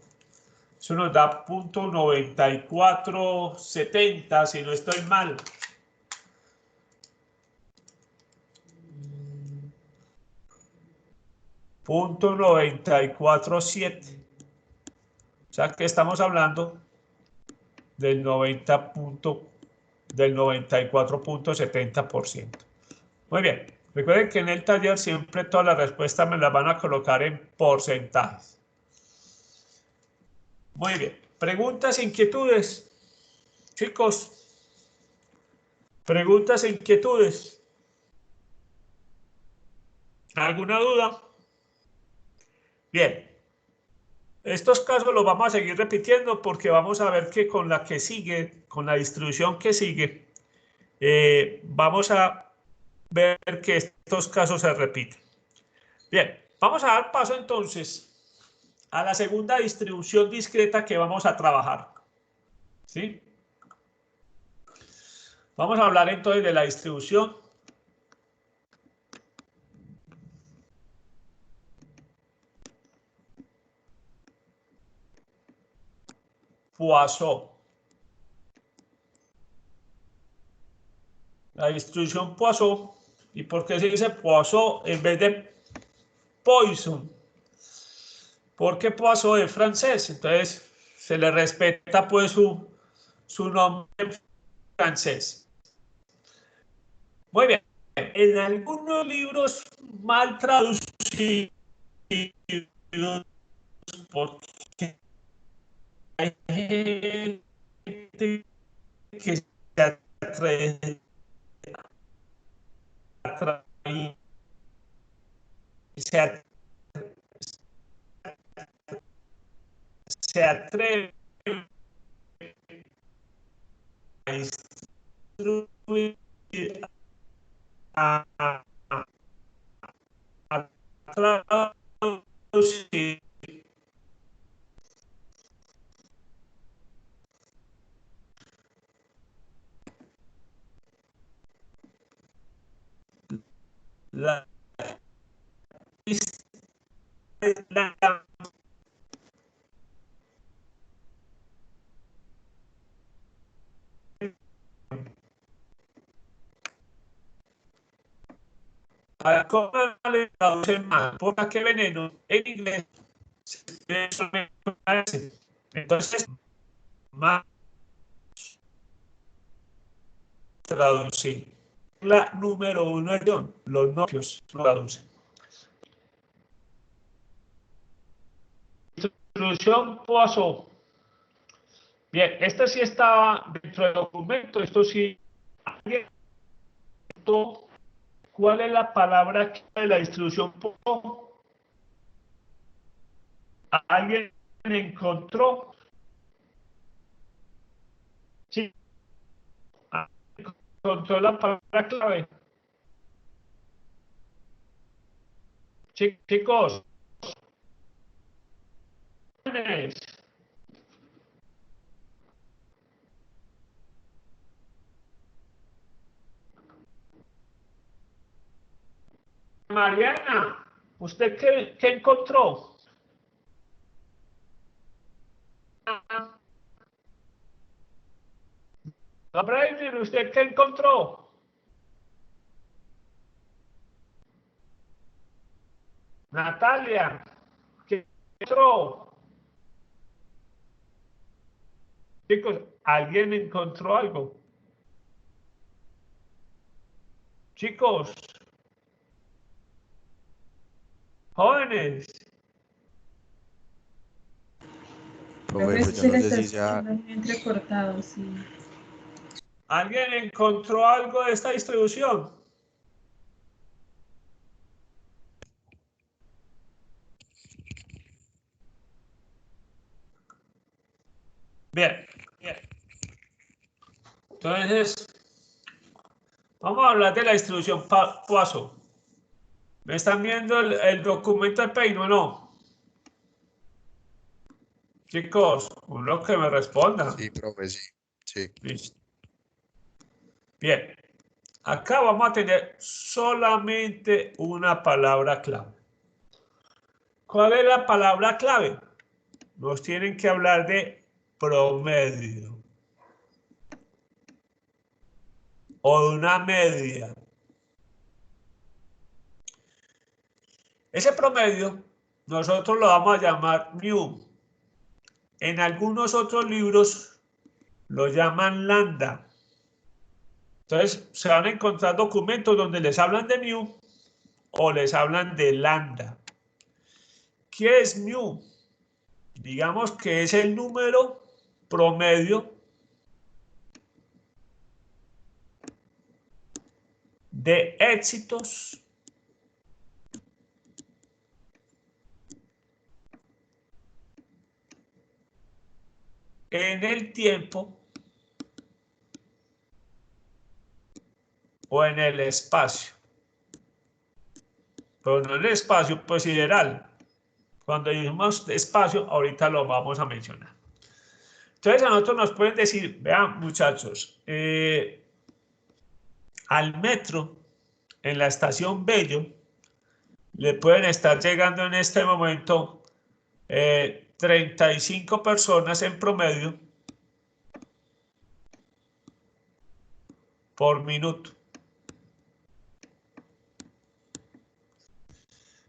Eso nos da 0.9470, si no estoy mal. .947. O sea que estamos hablando del 94.70%. Muy bien. Recuerden que en el taller siempre todas las respuestas me las van a colocar en porcentajes. Muy bien. Preguntas, inquietudes. Chicos. Preguntas, inquietudes. ¿Alguna duda? Bien. Estos casos los vamos a seguir repitiendo porque vamos a ver que con la que sigue, con la distribución que sigue, vamos a ver que estos casos se repiten. Bien, vamos a dar paso entonces a la segunda distribución discreta que vamos a trabajar. ¿Sí? Vamos a hablar entonces de la distribución Poisson. La distribución Poisson. ¿Y por qué se dice Poisson en vez de Poisson? Porque Poisson es francés, entonces se le respeta pues su nombre en francés. Muy bien. En algunos libros mal traducidos, porque hay gente que se atreve se atreve a instruir a traducir la ¿cómo le traducen mal? ¿Por qué veneno? En inglés entonces más traducir. La número 1 es los novios traducen. Instrucción Poisson. Bien, esto sí estaba dentro del documento, esto sí. ¿Cuál es la palabra de la distribución Poisson? ¿Alguien encontró? Sí. ¿Encontró la palabra clave? Chicos. Mariana, ¿usted qué encontró? Abraham, ¿usted qué encontró? Natalia, ¿qué encontró? Chicos, ¿alguien encontró algo? Chicos, jóvenes. Profe, pues yo no sé si sea... Entrecortado, sí. ¿Alguien encontró algo de esta distribución? Bien, bien. Entonces, vamos a hablar de la distribución Poisson. ¿Me están viendo el documento de Peino o no? Chicos, uno que me responda. Sí, profe, sí. Sí. Listo. Bien. Acá vamos a tener solamente una palabra clave. ¿Cuál es la palabra clave? Nos tienen que hablar de promedio o de una media. Ese promedio nosotros lo vamos a llamar mu. En algunos otros libros lo llaman lambda. Entonces se van a encontrar documentos donde les hablan de mu o les hablan de lambda. ¿Qué es mu? Digamos que es el número promedio de éxitos en el tiempo o en el espacio. Pero no en el espacio pues sideral. Cuando decimos espacio, ahorita lo vamos a mencionar. Entonces a nosotros nos pueden decir, vean muchachos, al metro, en la estación Bello, le pueden estar llegando en este momento 35 personas en promedio por minuto.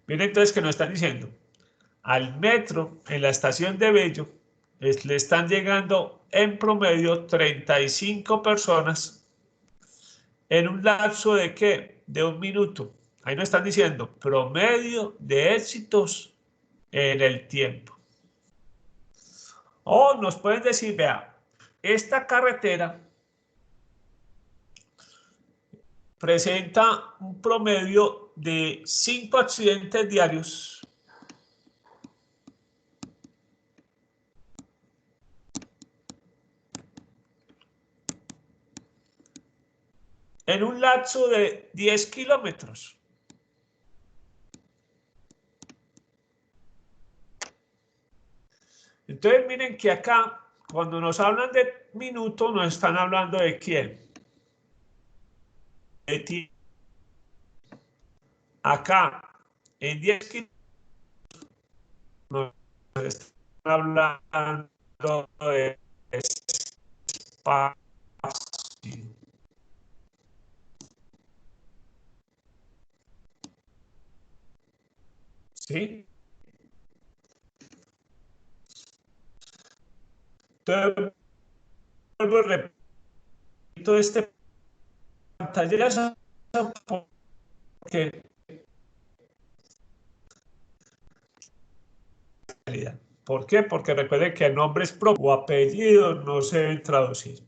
Miren entonces que nos están diciendo, al metro en la estación de Bello le están llegando en promedio 35 personas en un lapso de ¿qué? De un minuto. Ahí nos están diciendo promedio de éxitos en el tiempo. O nos pueden decir, vea, esta carretera presenta un promedio de 5 accidentes diarios en un lapso de 10 kilómetros. Entonces miren que acá, cuando nos hablan de minuto, nos están hablando de quién. De ti. Acá, en 10 kilómetros, nos están hablando de espacio. ¿Sí? Entonces, vuelvo y repito este pantallazo porque ¿por qué? Porque recuerden que nombres propios o apellidos no se deben traducir.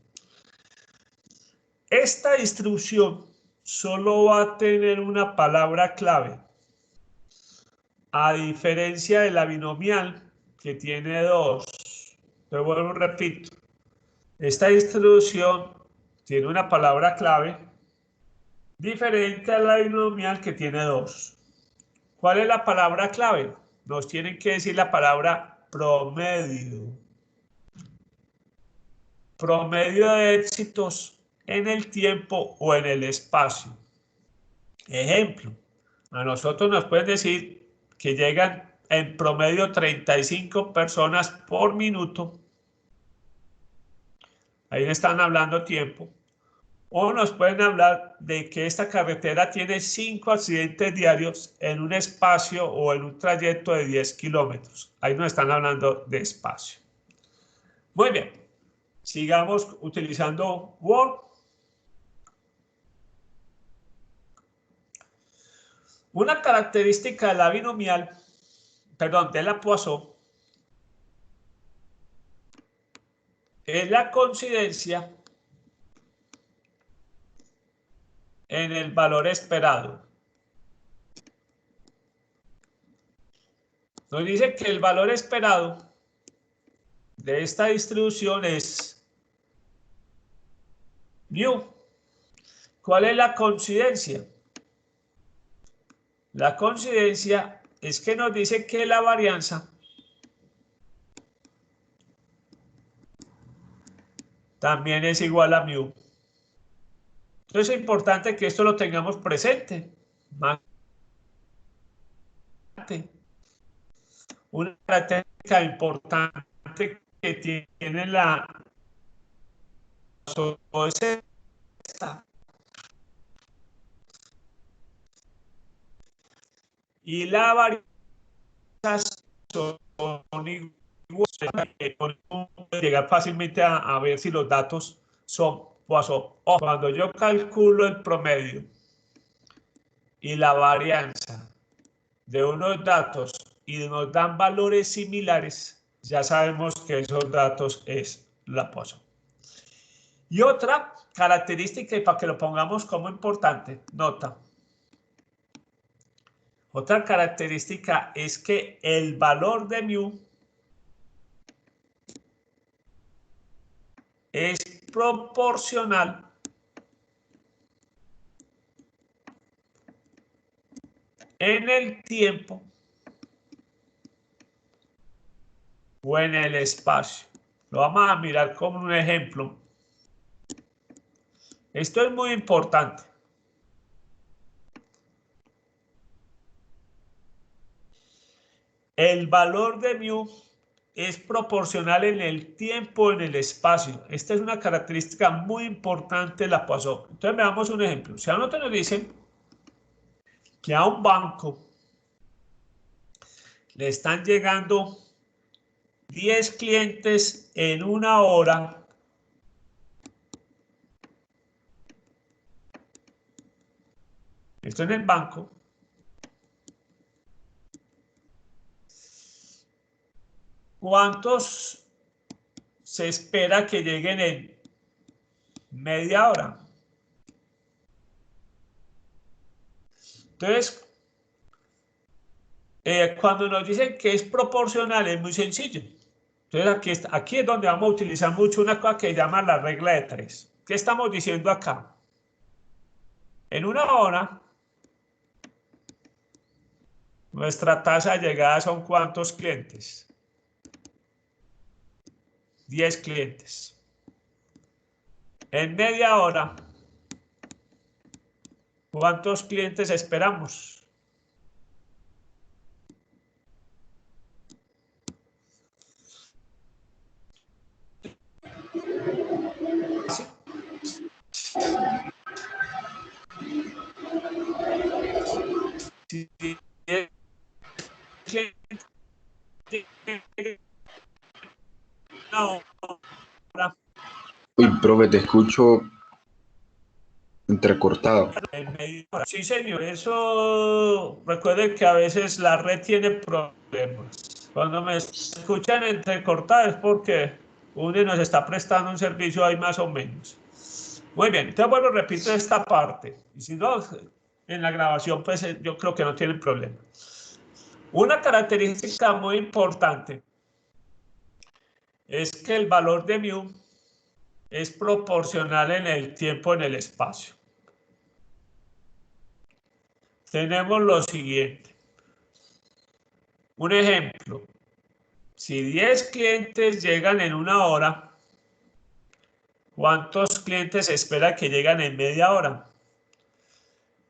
Esta distribución solo va a tener una palabra clave, a diferencia de la binomial que tiene dos. Te vuelvo y repito, esta distribución tiene una palabra clave diferente a la binomial que tiene dos. ¿Cuál es la palabra clave? Nos tienen que decir la palabra promedio. Promedio de éxitos en el tiempo o en el espacio. Ejemplo, a nosotros nos pueden decir que llegan en promedio 35 personas por minuto. Ahí están hablando tiempo. O nos pueden hablar de que esta carretera tiene 5 accidentes diarios en un espacio o en un trayecto de 10 kilómetros. Ahí nos están hablando de espacio. Muy bien. Sigamos utilizando Word. Una característica de la binomial, perdón, de la Poisson, es la coincidencia en el valor esperado. Nos dice que el valor esperado de esta distribución es mu. ¿Cuál es la coincidencia? La coincidencia es que nos dice que la varianza también es igual a mu. Entonces es importante que esto lo tengamos presente. Una característica importante que tiene la es esta. Y la varianza son iguales. Puede llegar fácilmente a ver si los datos son Poisson. Cuando yo calculo el promedio y la varianza de unos datos y nos dan valores similares, ya sabemos que esos datos es la Poisson. Y otra característica, y para que lo pongamos como importante, nota. Otra característica es que el valor de mu es proporcional en el tiempo o en el espacio. Lo vamos a mirar como un ejemplo. Esto es muy importante. El valor de mu es proporcional en el tiempo, en el espacio. Esta es una característica muy importante de la Poisson. Entonces veamos un ejemplo. Si a nosotros nos dicen que a un banco le están llegando 10 clientes en una hora, esto en el banco, ¿cuántos se espera que lleguen en media hora? Entonces, cuando nos dicen que es proporcional, es muy sencillo. Entonces, aquí es donde vamos a utilizar mucho una cosa que se llama la regla de 3. ¿Qué estamos diciendo acá? En una hora, nuestra tasa de llegada son ¿cuántos clientes? 10 clientes. En media hora, ¿cuántos clientes esperamos? Si 10 clientes no, Uy, profe, te escucho entrecortado. en media hora. Sí, señor, eso recuerden que a veces la red tiene problemas. Cuando me escuchan entrecortado es porque uno nos está prestando un servicio ahí más o menos. Muy bien, entonces bueno, repito esta parte. Y si no, en la grabación pues yo creo que no tienen problema. Una característica muy importante es que el valor de mu es proporcional en el tiempo, en el espacio. Tenemos lo siguiente. Un ejemplo. Si 10 clientes llegan en una hora, ¿cuántos clientes se espera que lleguen en media hora?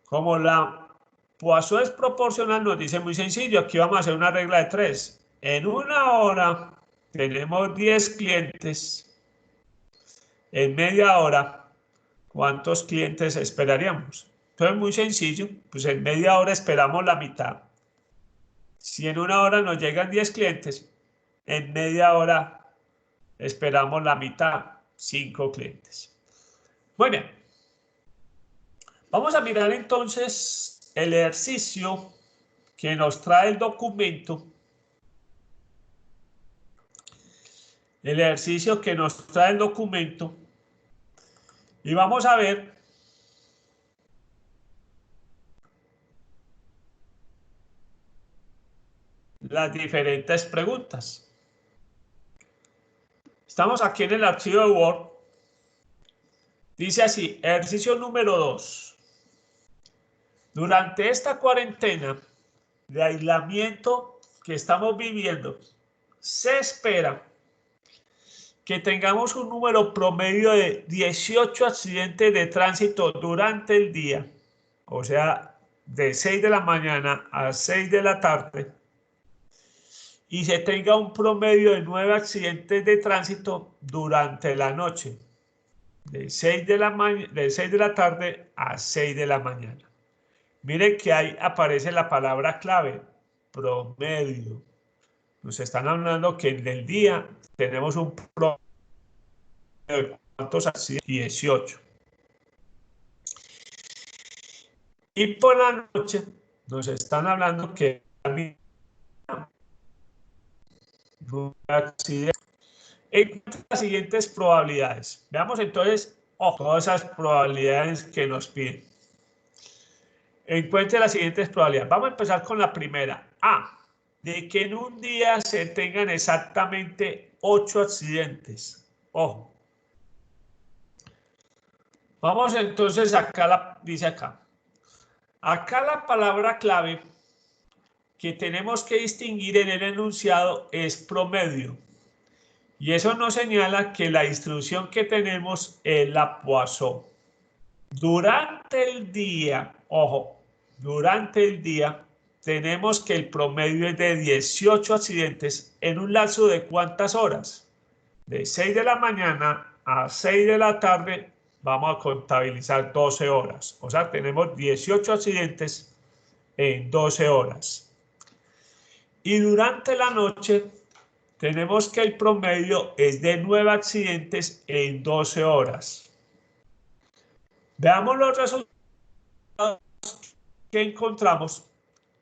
Como la Poisson es proporcional, nos dice muy sencillo. Aquí vamos a hacer una regla de 3. En una hora tenemos 10 clientes. En media hora, ¿cuántos clientes esperaríamos? Entonces, muy sencillo. Pues en media hora esperamos la mitad. Si en una hora nos llegan 10 clientes, en media hora esperamos la mitad, 5 clientes. Muy bien. Vamos a mirar entonces el ejercicio que nos trae el documento. El ejercicio que nos trae el documento. Y vamos a ver las diferentes preguntas. Estamos aquí en el archivo de Word. Dice así, ejercicio número 2. Durante esta cuarentena de aislamiento que estamos viviendo, se espera que tengamos un número promedio de 18 accidentes de tránsito durante el día, o sea, de 6 de la mañana a 6 de la tarde, y se tenga un promedio de 9 accidentes de tránsito durante la noche, de 6 de la tarde a 6 de la mañana. Miren que ahí aparece la palabra clave, promedio. Nos están hablando que en el día tenemos un promedio de ¿cuántos accidentes? 18. Y por la noche nos están hablando que encuentra las siguientes probabilidades. Veamos entonces todas esas probabilidades que nos piden. Encuentre las siguientes probabilidades. Vamos a empezar con la primera. A, de que en un día se tengan exactamente 8 accidentes. Ojo. Vamos entonces acá, dice acá. Acá la palabra clave que tenemos que distinguir en el enunciado es promedio. Y eso nos señala que la distribución que tenemos es la Poisson. Durante el día, ojo, durante el día tenemos que el promedio es de 18 accidentes en un lapso de ¿cuántas horas? De 6 de la mañana a 6 de la tarde vamos a contabilizar 12 horas. O sea, tenemos 18 accidentes en 12 horas. Y durante la noche tenemos que el promedio es de 9 accidentes en 12 horas. Veamos los resultados que encontramos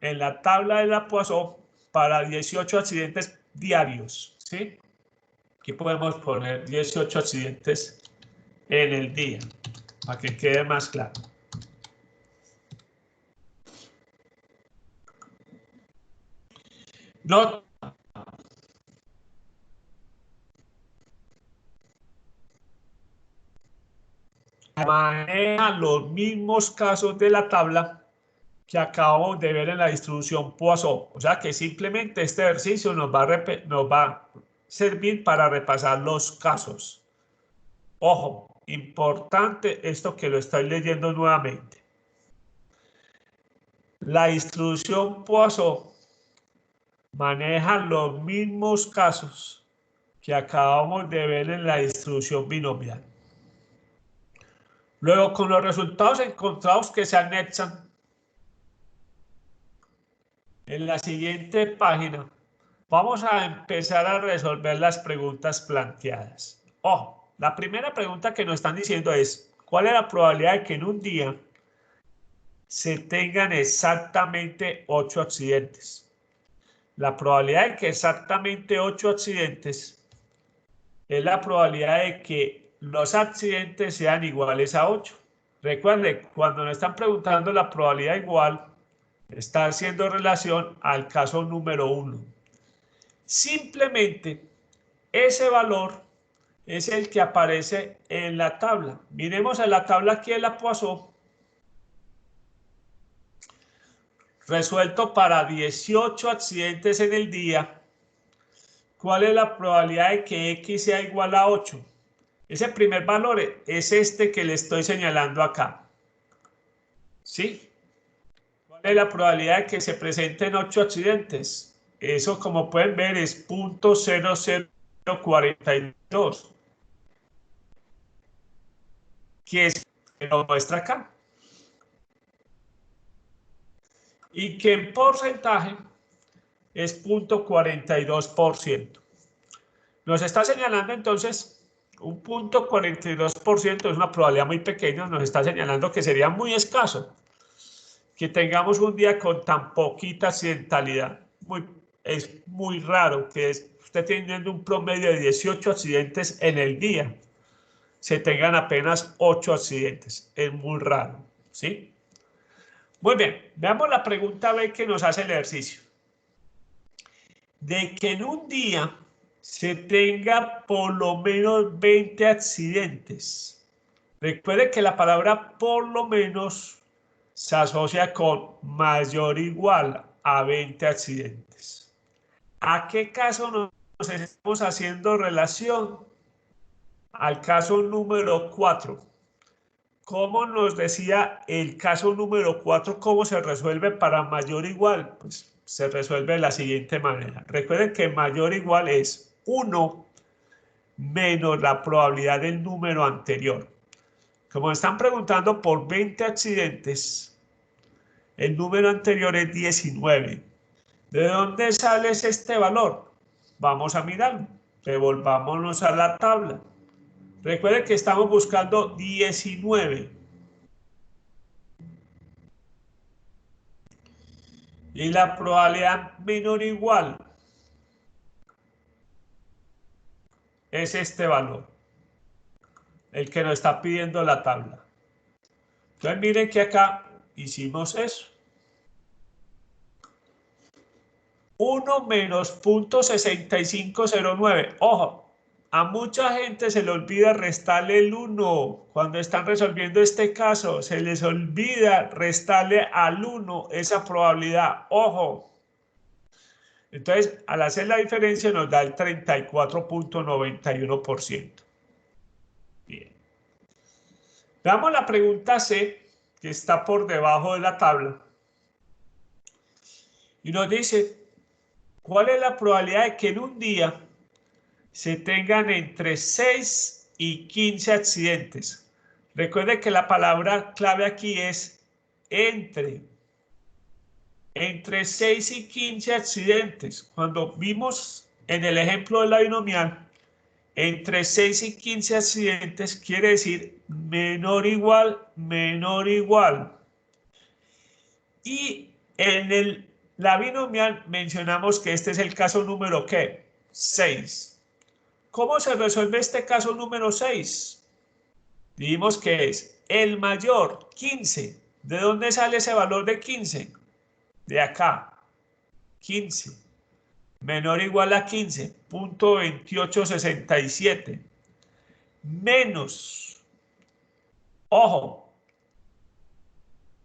en la tabla de la Poisson para 18 accidentes diarios, ¿sí? Aquí podemos poner 18 accidentes en el día, para que quede más claro. No maneja los mismos casos de la tabla que acabamos de ver en la distribución Poisson. O sea que simplemente este ejercicio nos va a servir para repasar los casos. Ojo, importante esto que lo estoy leyendo nuevamente. La distribución Poisson maneja los mismos casos que acabamos de ver en la distribución binomial. Luego, con los resultados encontrados que se anexan en la siguiente página, vamos a empezar a resolver las preguntas planteadas. Ojo, la primera pregunta que nos están diciendo es, ¿cuál es la probabilidad de que en un día se tengan exactamente 8 accidentes? La probabilidad de que exactamente 8 accidentes es la probabilidad de que los accidentes sean iguales a 8. Recuerden, cuando nos están preguntando la probabilidad igual, está haciendo relación al caso número 1. Simplemente ese valor es el que aparece en la tabla. Miremos en la tabla aquí de la Poisson. Resuelto para 18 accidentes en el día. ¿Cuál es la probabilidad de que X sea igual a 8? Ese primer valor es este que le estoy señalando acá. ¿Sí? ¿Cuál es la probabilidad de que se presenten 8 accidentes? Eso, como pueden ver, es 0.0042, que es que lo muestra acá. Y que en porcentaje es 0.42%. Nos está señalando entonces un 0.42%, es una probabilidad muy pequeña, nos está señalando que sería muy escaso que tengamos un día con tan poquita accidentalidad. Es muy raro que usted teniendo un promedio de 18 accidentes en el día, se tengan apenas 8 accidentes. Es muy raro, ¿sí? Muy bien, veamos la pregunta B que nos hace el ejercicio. De que en un día se tenga por lo menos 20 accidentes. Recuerde que la palabra por lo menos se asocia con mayor o igual a 20 accidentes. ¿A qué caso nos estamos haciendo relación? Al caso número 4. ¿Cómo nos decía el caso número 4? ¿Cómo se resuelve para mayor o igual? Pues se resuelve de la siguiente manera. Recuerden que mayor o igual es 1 menos la probabilidad del número anterior. Como están preguntando por 20 accidentes, el número anterior es 19. ¿De dónde sale este valor? Vamos a mirarlo. Devolvámonos a la tabla. Recuerden que estamos buscando 19. Y la probabilidad menor o igual es este valor, el que nos está pidiendo la tabla. Entonces miren que acá hicimos eso. 1 menos 0.6509. Ojo, a mucha gente se le olvida restarle el 1. Cuando están resolviendo este caso, se les olvida restarle al 1 esa probabilidad. Ojo. Entonces, al hacer la diferencia nos da el 34.91%. Bien. Veamos la pregunta C, que está por debajo de la tabla. Y nos dice, ¿cuál es la probabilidad de que en un día se tengan entre 6 y 15 accidentes? Recuerde que la palabra clave aquí es entre 6 y 15 accidentes. Cuando vimos en el ejemplo de la binomial, entre 6 y 15 accidentes quiere decir menor o igual, menor o igual. Y en la binomial mencionamos que este es el caso número ¿qué? 6. ¿Cómo se resuelve este caso número 6? Dijimos que es el mayor, 15. ¿De dónde sale ese valor de 15? De acá, 15. Menor o igual a 15, punto 2867. Menos, ojo,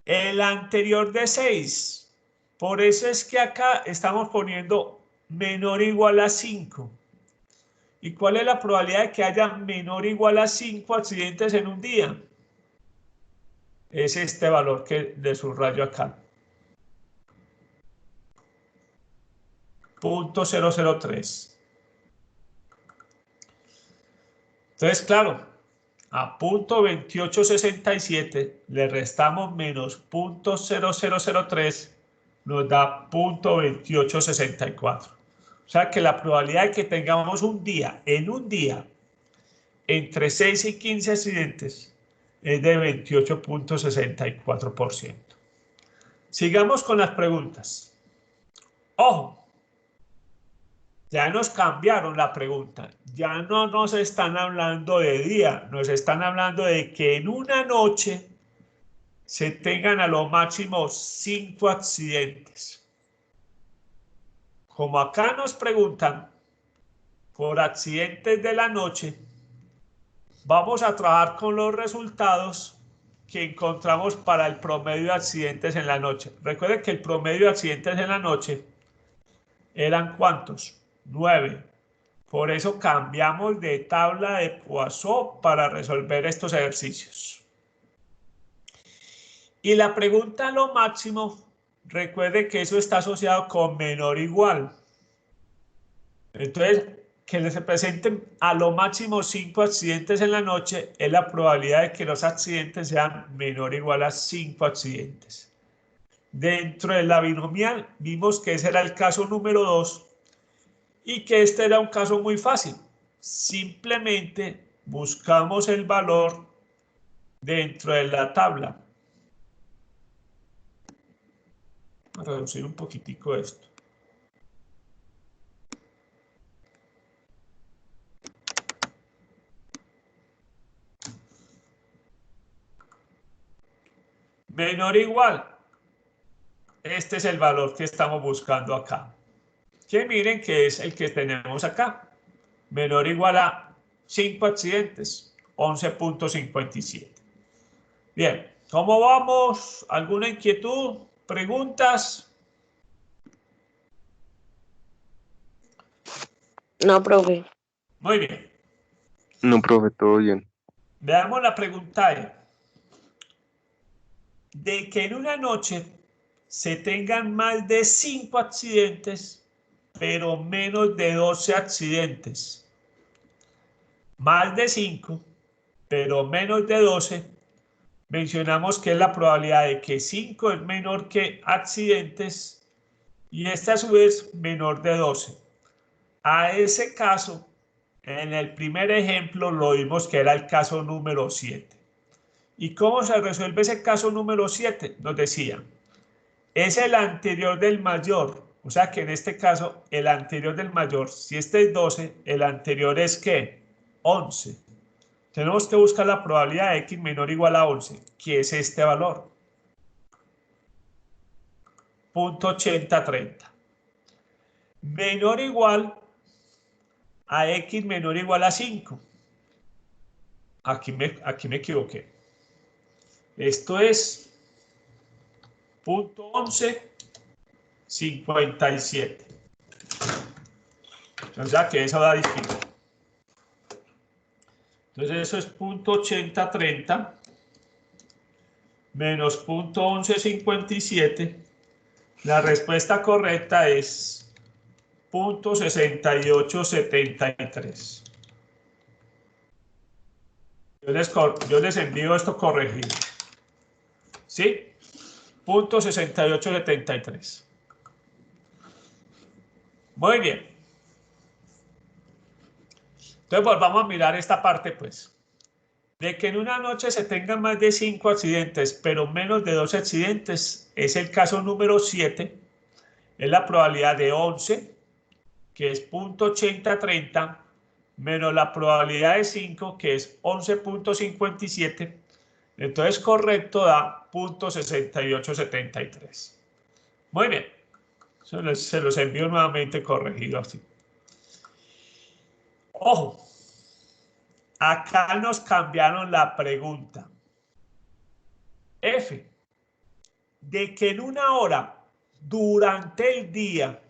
el anterior de 6. Por eso es que acá estamos poniendo menor o igual a 5. ¿Y cuál es la probabilidad de que haya menor o igual a 5 accidentes en un día? Es este valor que le subrayo acá. 0.003. Entonces, claro, a punto 2867 le restamos menos 0.0003, nos da 0.2864. O sea que la probabilidad de que tengamos en un día, entre 6 y 15 accidentes es de 28.64%. Sigamos con las preguntas. Ojo, ya nos cambiaron la pregunta. Ya no nos están hablando de día, nos están hablando de que en una noche se tengan a lo máximo 5 accidentes. Como acá nos preguntan por accidentes de la noche, vamos a trabajar con los resultados que encontramos para el promedio de accidentes en la noche. Recuerden que el promedio de accidentes en la noche eran ¿cuántos? 9. Por eso cambiamos de tabla de Poisson para resolver estos ejercicios. Y la pregunta a lo máximo, recuerde que eso está asociado con menor o igual. Entonces, que se presenten a lo máximo 5 accidentes en la noche es la probabilidad de que los accidentes sean menor o igual a 5 accidentes. Dentro de la binomial vimos que ese era el caso número 2 y que este era un caso muy fácil. Simplemente buscamos el valor dentro de la tabla. Voy a reducir un poquitico esto. Menor o igual. Este es el valor que estamos buscando acá. Que miren que es el que tenemos acá. Menor o igual a 5 accidentes. 11.57. Bien, ¿cómo vamos? ¿Alguna inquietud? ¿Preguntas? No, profe. Muy bien. No, profe, todo bien. Veamos la pregunta. De que en una noche se tengan más de 5 accidentes, pero menos de 12 accidentes. Más de 5, pero menos de 12. Mencionamos que es la probabilidad de que 5 es menor que accidentes y esta a su vez menor de 12. A ese caso, en el primer ejemplo lo vimos que era el caso número 7. ¿Y cómo se resuelve ese caso número 7? Nos decía, es el anterior del mayor, o sea que en este caso el anterior del mayor, si este es 12, el anterior es ¿qué? 11. Tenemos que buscar la probabilidad de x menor o igual a 11, que es este valor. 0.8030. Menor o igual a x menor o igual a 5. Aquí me equivoqué. Esto es 0.1157. O sea que eso da distinto. Entonces eso es 0.8030 menos 0.1157 La respuesta correcta es .6873. Yo les envío esto corregido. ¿Sí? .6873. Muy bien. Entonces volvamos a mirar esta parte, pues. De que en una noche se tengan más de 5 accidentes, pero menos de 2 accidentes, es el caso número 7. Es la probabilidad de 11, que es .8030, menos la probabilidad de 5, que es 11.57. Entonces correcto da .6873. Muy bien. Se los envío nuevamente corregido así. Ojo. Acá nos cambiaron la pregunta. F. De que en una hora durante el día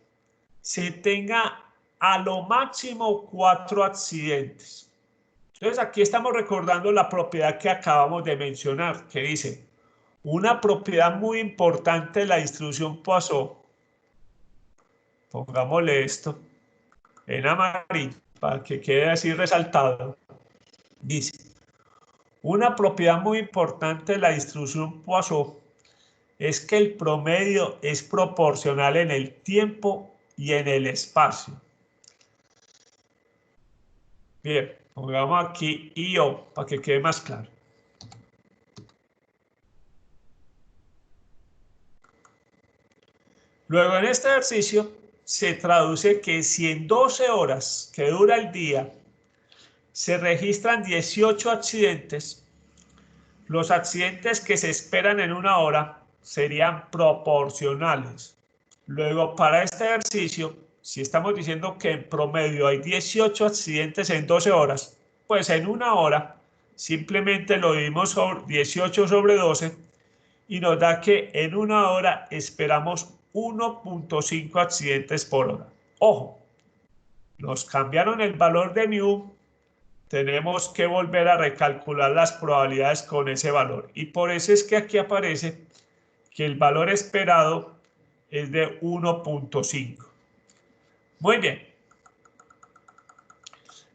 se tenga a lo máximo 4 accidentes. Entonces aquí estamos recordando la propiedad que acabamos de mencionar, que dice, una propiedad muy importante de la distribución Poisson, pongámosle esto en amarillo para que quede así resaltado, dice, una propiedad muy importante de la distribución Poisson es que el promedio es proporcional en el tiempo y en el espacio. Bien, pongamos aquí IO para que quede más claro. Luego en este ejercicio se traduce que si en 12 horas que dura el día se registran 18 accidentes, los accidentes que se esperan en una hora serían proporcionales. Luego para este ejercicio, si estamos diciendo que en promedio hay 18 accidentes en 12 horas, pues en una hora simplemente lo dividimos sobre 18 sobre 12 y nos da que en una hora esperamos 1.5 accidentes por hora. Ojo, nos cambiaron el valor de mu, tenemos que volver a recalcular las probabilidades con ese valor. Y por eso es que aquí aparece que el valor esperado es de 1.5. Muy bien.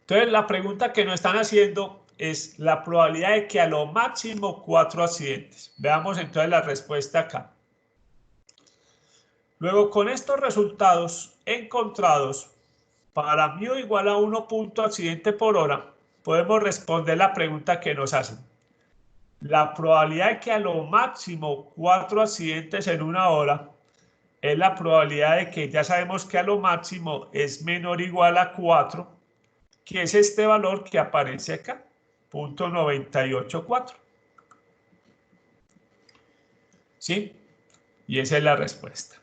Entonces la pregunta que nos están haciendo es la probabilidad de que a lo máximo 4 accidentes. Veamos entonces la respuesta acá. Luego, con estos resultados encontrados, para mu igual a 1 accidente por hora, podemos responder la pregunta que nos hacen. La probabilidad de que a lo máximo 4 accidentes en una hora es la probabilidad de que ya sabemos que a lo máximo es menor o igual a 4, que es este valor que aparece acá, .984. ¿Sí? Y esa es la respuesta.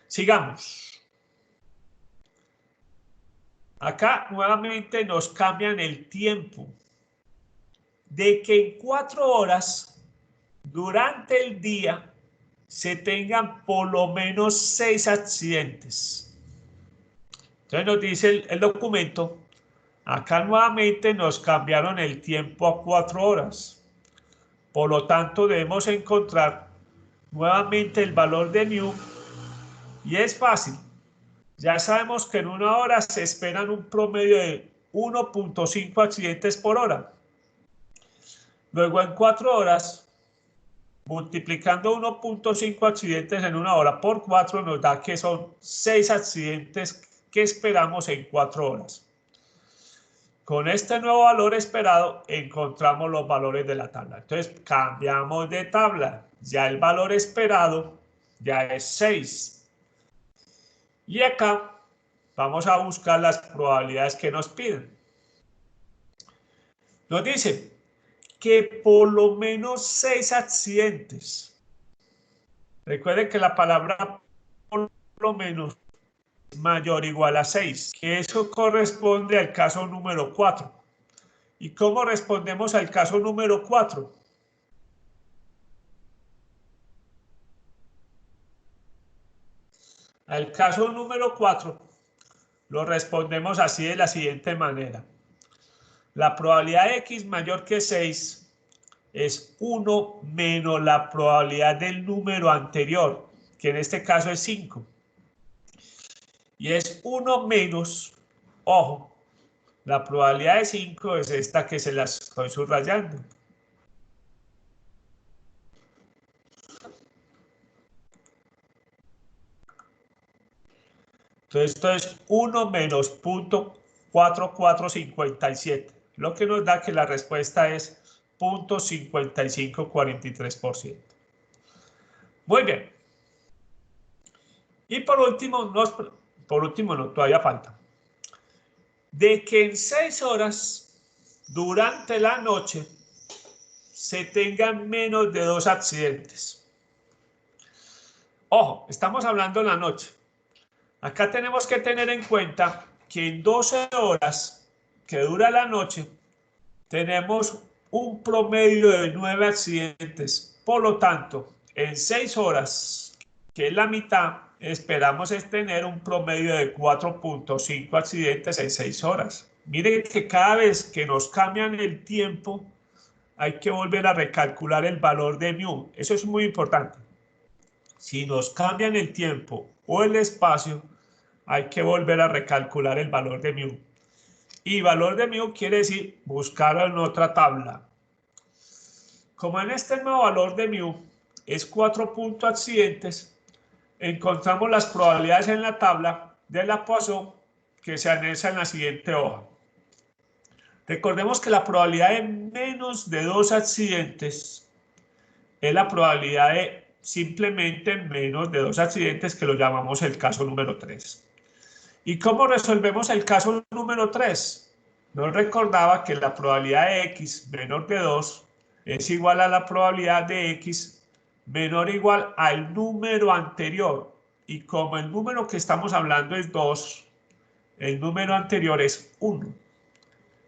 Sigamos. Acá nuevamente nos cambian el tiempo. De que en 4 horas durante el día se tengan por lo menos 6 accidentes. Entonces nos dice el documento, acá nuevamente nos cambiaron el tiempo a 4 horas. Por lo tanto debemos encontrar nuevamente el valor de mu y es fácil. Ya sabemos que en una hora se esperan un promedio de 1.5 accidentes por hora. Luego en 4 horas, multiplicando 1.5 accidentes en una hora por 4 nos da que son 6 accidentes que esperamos en 4 horas. Con este nuevo valor esperado encontramos los valores de la tabla. Entonces cambiamos de tabla. Ya el valor esperado ya es 6. Y acá vamos a buscar las probabilidades que nos piden. Nos dice que por lo menos 6 accidentes. Recuerden que la palabra por lo menos es mayor o igual a 6, que eso corresponde al caso número 4. ¿Y cómo respondemos al caso número 4? Al caso número 4 lo respondemos así de la siguiente manera. La probabilidad de x mayor que 6 es 1 menos la probabilidad del número anterior. que en este caso es 5. Y es 1 menos, ojo, la probabilidad de 5 es esta que se la estoy subrayando. Entonces esto es 1 menos 0.4457, lo que nos da que la respuesta es 0.5543%. Muy bien. Y por último, no, todavía falta. De que en 6 horas durante la noche se tengan menos de 2 accidentes. Ojo, estamos hablando de la noche. Acá tenemos que tener en cuenta que en 12 horas que dura la noche tenemos un promedio de 9 accidentes. Por lo tanto, en 6 horas, que es la mitad, esperamos es tener un promedio de 4.5 accidentes en 6 horas. Miren que cada vez que nos cambian el tiempo, hay que volver a recalcular el valor de mu. Eso es muy importante. Si nos cambian el tiempo o el espacio, hay que volver a recalcular el valor de mu. Y valor de mu quiere decir buscarlo en otra tabla. Como en este nuevo valor de mu es 4 puntos accidentes, encontramos las probabilidades en la tabla de la Poisson que se anexa en la siguiente hoja. Recordemos que la probabilidad de menos de 2 accidentes es la probabilidad de simplemente menos de 2 accidentes, que lo llamamos el caso número 3. ¿Y cómo resolvemos el caso número 3? Nos recordaba que la probabilidad de x menor de 2 es igual a la probabilidad de x menor o igual al número anterior. Y como el número que estamos hablando es 2, el número anterior es 1.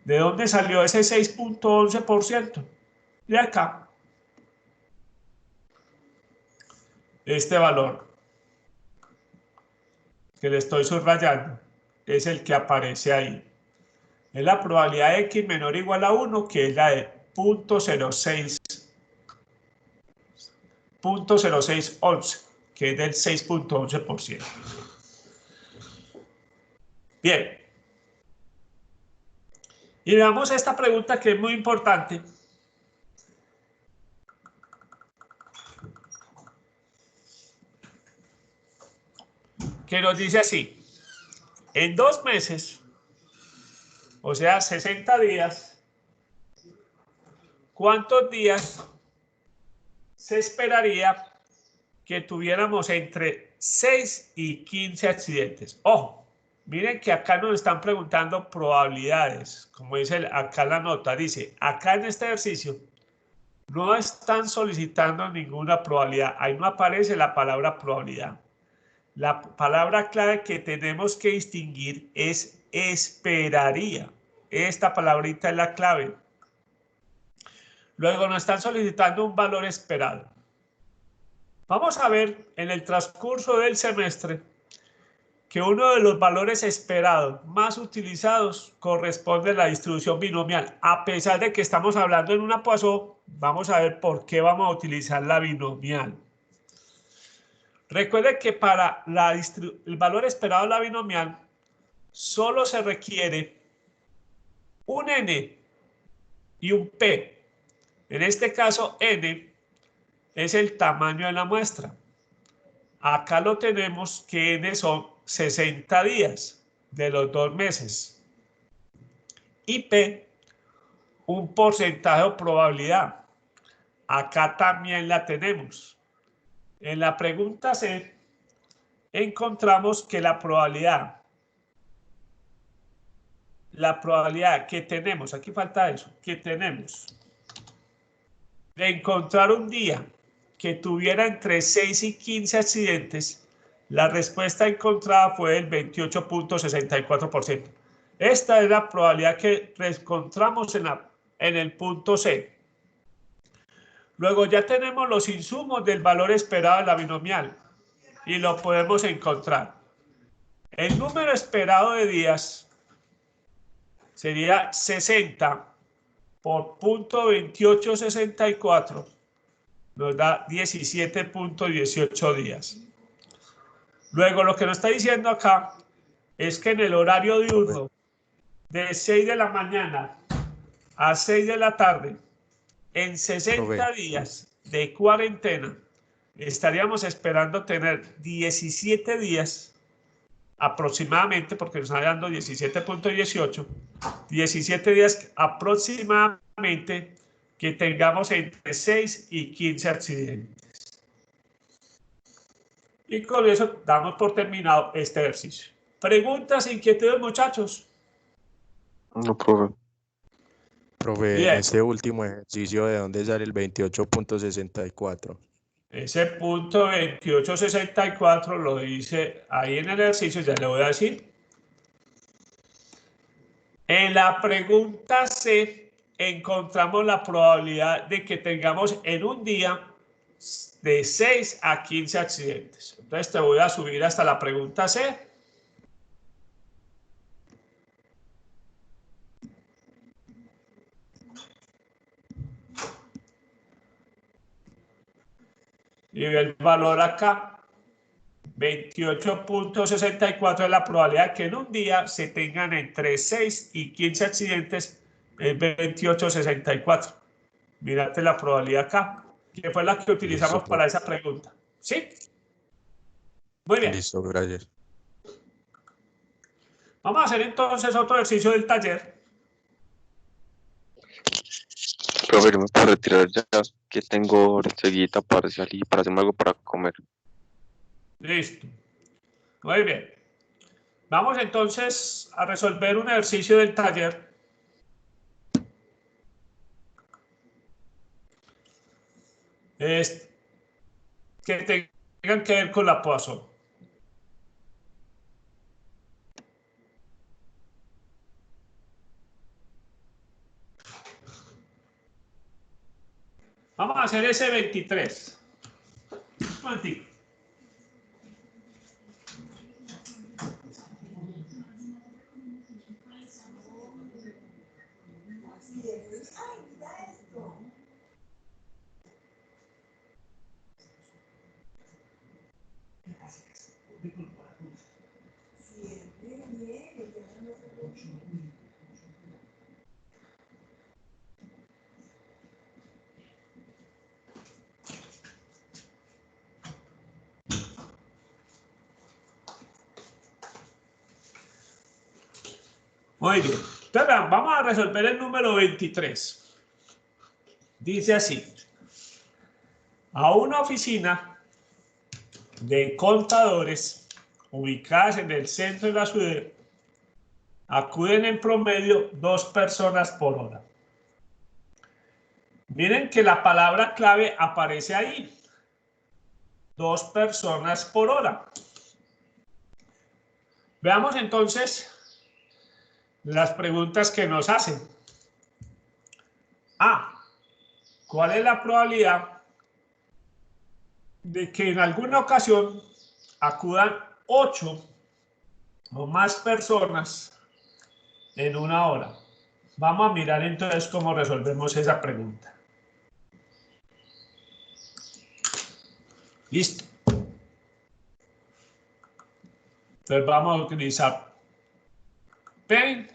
¿De dónde salió ese 6.11%? De acá. Este valor que le estoy subrayando es el que aparece ahí. Es la probabilidad de x menor o igual a 1, que es la de 0.0611, que es del 6.11%. Bien. Y veamos esta pregunta que es muy importante. Que nos dice así: en 2 meses, o sea, 60 días, ¿cuántos días se esperaría que tuviéramos entre 6 y 15 accidentes? Ojo, miren que acá nos están preguntando probabilidades, como dice acá la nota, dice, acá en este ejercicio no están solicitando ninguna probabilidad, ahí no aparece la palabra probabilidad. La palabra clave que tenemos que distinguir es esperaría. Esta palabrita es la clave. Luego nos están solicitando un valor esperado. Vamos a ver en el transcurso del semestre que uno de los valores esperados más utilizados corresponde a la distribución binomial. A pesar de que estamos hablando en una Poisson, vamos a ver por qué vamos a utilizar la binomial. Recuerde que para el valor esperado de la binomial solo se requiere un n y un p. En este caso, n es el tamaño de la muestra. Acá lo tenemos que n son 60 días de los 2 meses. Y p, un porcentaje o probabilidad. Acá también la tenemos. En la pregunta C encontramos que la probabilidad que tenemos, aquí falta eso, que tenemos de encontrar un día que tuviera entre 6 y 15 accidentes, la respuesta encontrada fue el 28.64%. Esta es la probabilidad que encontramos en el punto C. Luego ya tenemos los insumos del valor esperado de la binomial y lo podemos encontrar. El número esperado de días sería 60 por 0.2864, nos da 17.18 días. Luego, lo que nos está diciendo acá es que en el horario diurno, de 6 de la mañana a 6 de la tarde, en 60 días de cuarentena, estaríamos esperando tener 17 días aproximadamente, porque nos está dando 17.18, 17 días aproximadamente que tengamos entre 6 y 15 accidentes. Y con eso damos por terminado este ejercicio. ¿Preguntas, inquietudes, muchachos? No, profe. Profe, Bien. este último ejercicio, ¿de dónde sale el 28.64? Ese punto 2864 lo dice ahí en el ejercicio, ya le voy a decir. En la pregunta C encontramos la probabilidad de que tengamos en un día de 6 a 15 accidentes. Entonces te voy a subir hasta la pregunta C. Y el valor acá, 28.64 es la probabilidad de que en un día se tengan entre 6 y 15 accidentes, es 28.64. Mírate la probabilidad acá, que fue la que utilizamos Listo, para esa pregunta. ¿Sí? Muy bien. listo, gracias. Vamos a hacer entonces otro ejercicio del taller. Profe, yo me puedo retirar ya que tengo enseguida parcial y para hacerme algo para comer. Listo. Muy bien. Vamos entonces a resolver un ejercicio del taller. Que tengan que ver con la Poisson. Vamos a hacer ese 23. Un momentico. Muy bien. Entonces, vamos a resolver el número 23. Dice así. A una oficina de contadores ubicadas en el centro de la ciudad acuden en promedio 2 personas por hora. Miren que la palabra clave aparece ahí. 2 personas por hora. Veamos entonces las preguntas que nos hacen. A. ¿Cuál es la probabilidad de que en alguna ocasión acudan 8 o más personas en una hora? Vamos a mirar entonces cómo resolvemos esa pregunta. Listo. Entonces vamos a utilizar Paint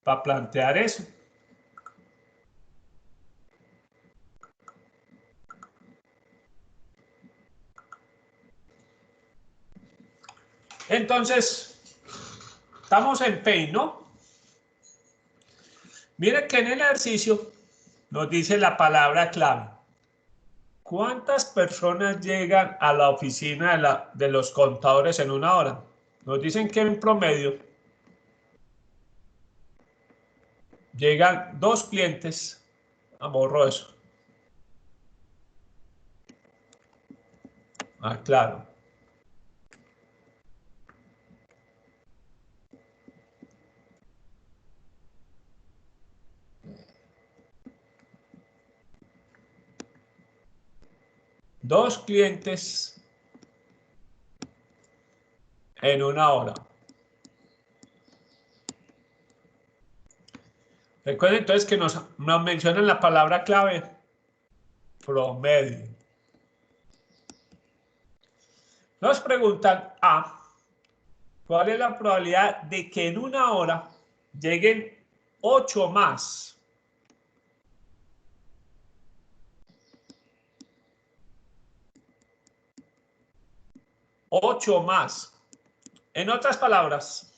para plantear eso. Entonces, estamos en Paint, ¿no? Miren que en el ejercicio nos dice la palabra clave. ¿Cuántas personas llegan a la oficina de los contadores en una hora? Nos dicen que en promedio llegan 2 clientes. Borro eso. Claro. Dos clientes en una hora. Recuerden entonces que nos mencionan la palabra clave promedio. Nos preguntan ¿cuál es la probabilidad de que en una hora lleguen 8 más? Ocho más. En otras palabras,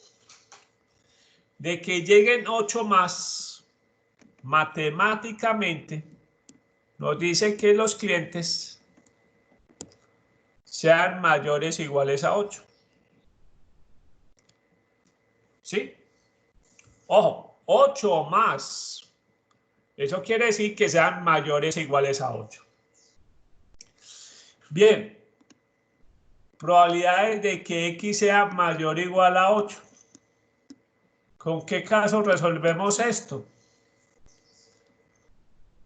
de que lleguen 8 más, matemáticamente nos dice que los clientes sean mayores o iguales a 8. ¿Sí? Ojo, 8 más. Eso quiere decir que sean mayores o iguales a 8. Bien. Probabilidades de que X sea mayor o igual a 8. ¿Con qué caso resolvemos esto?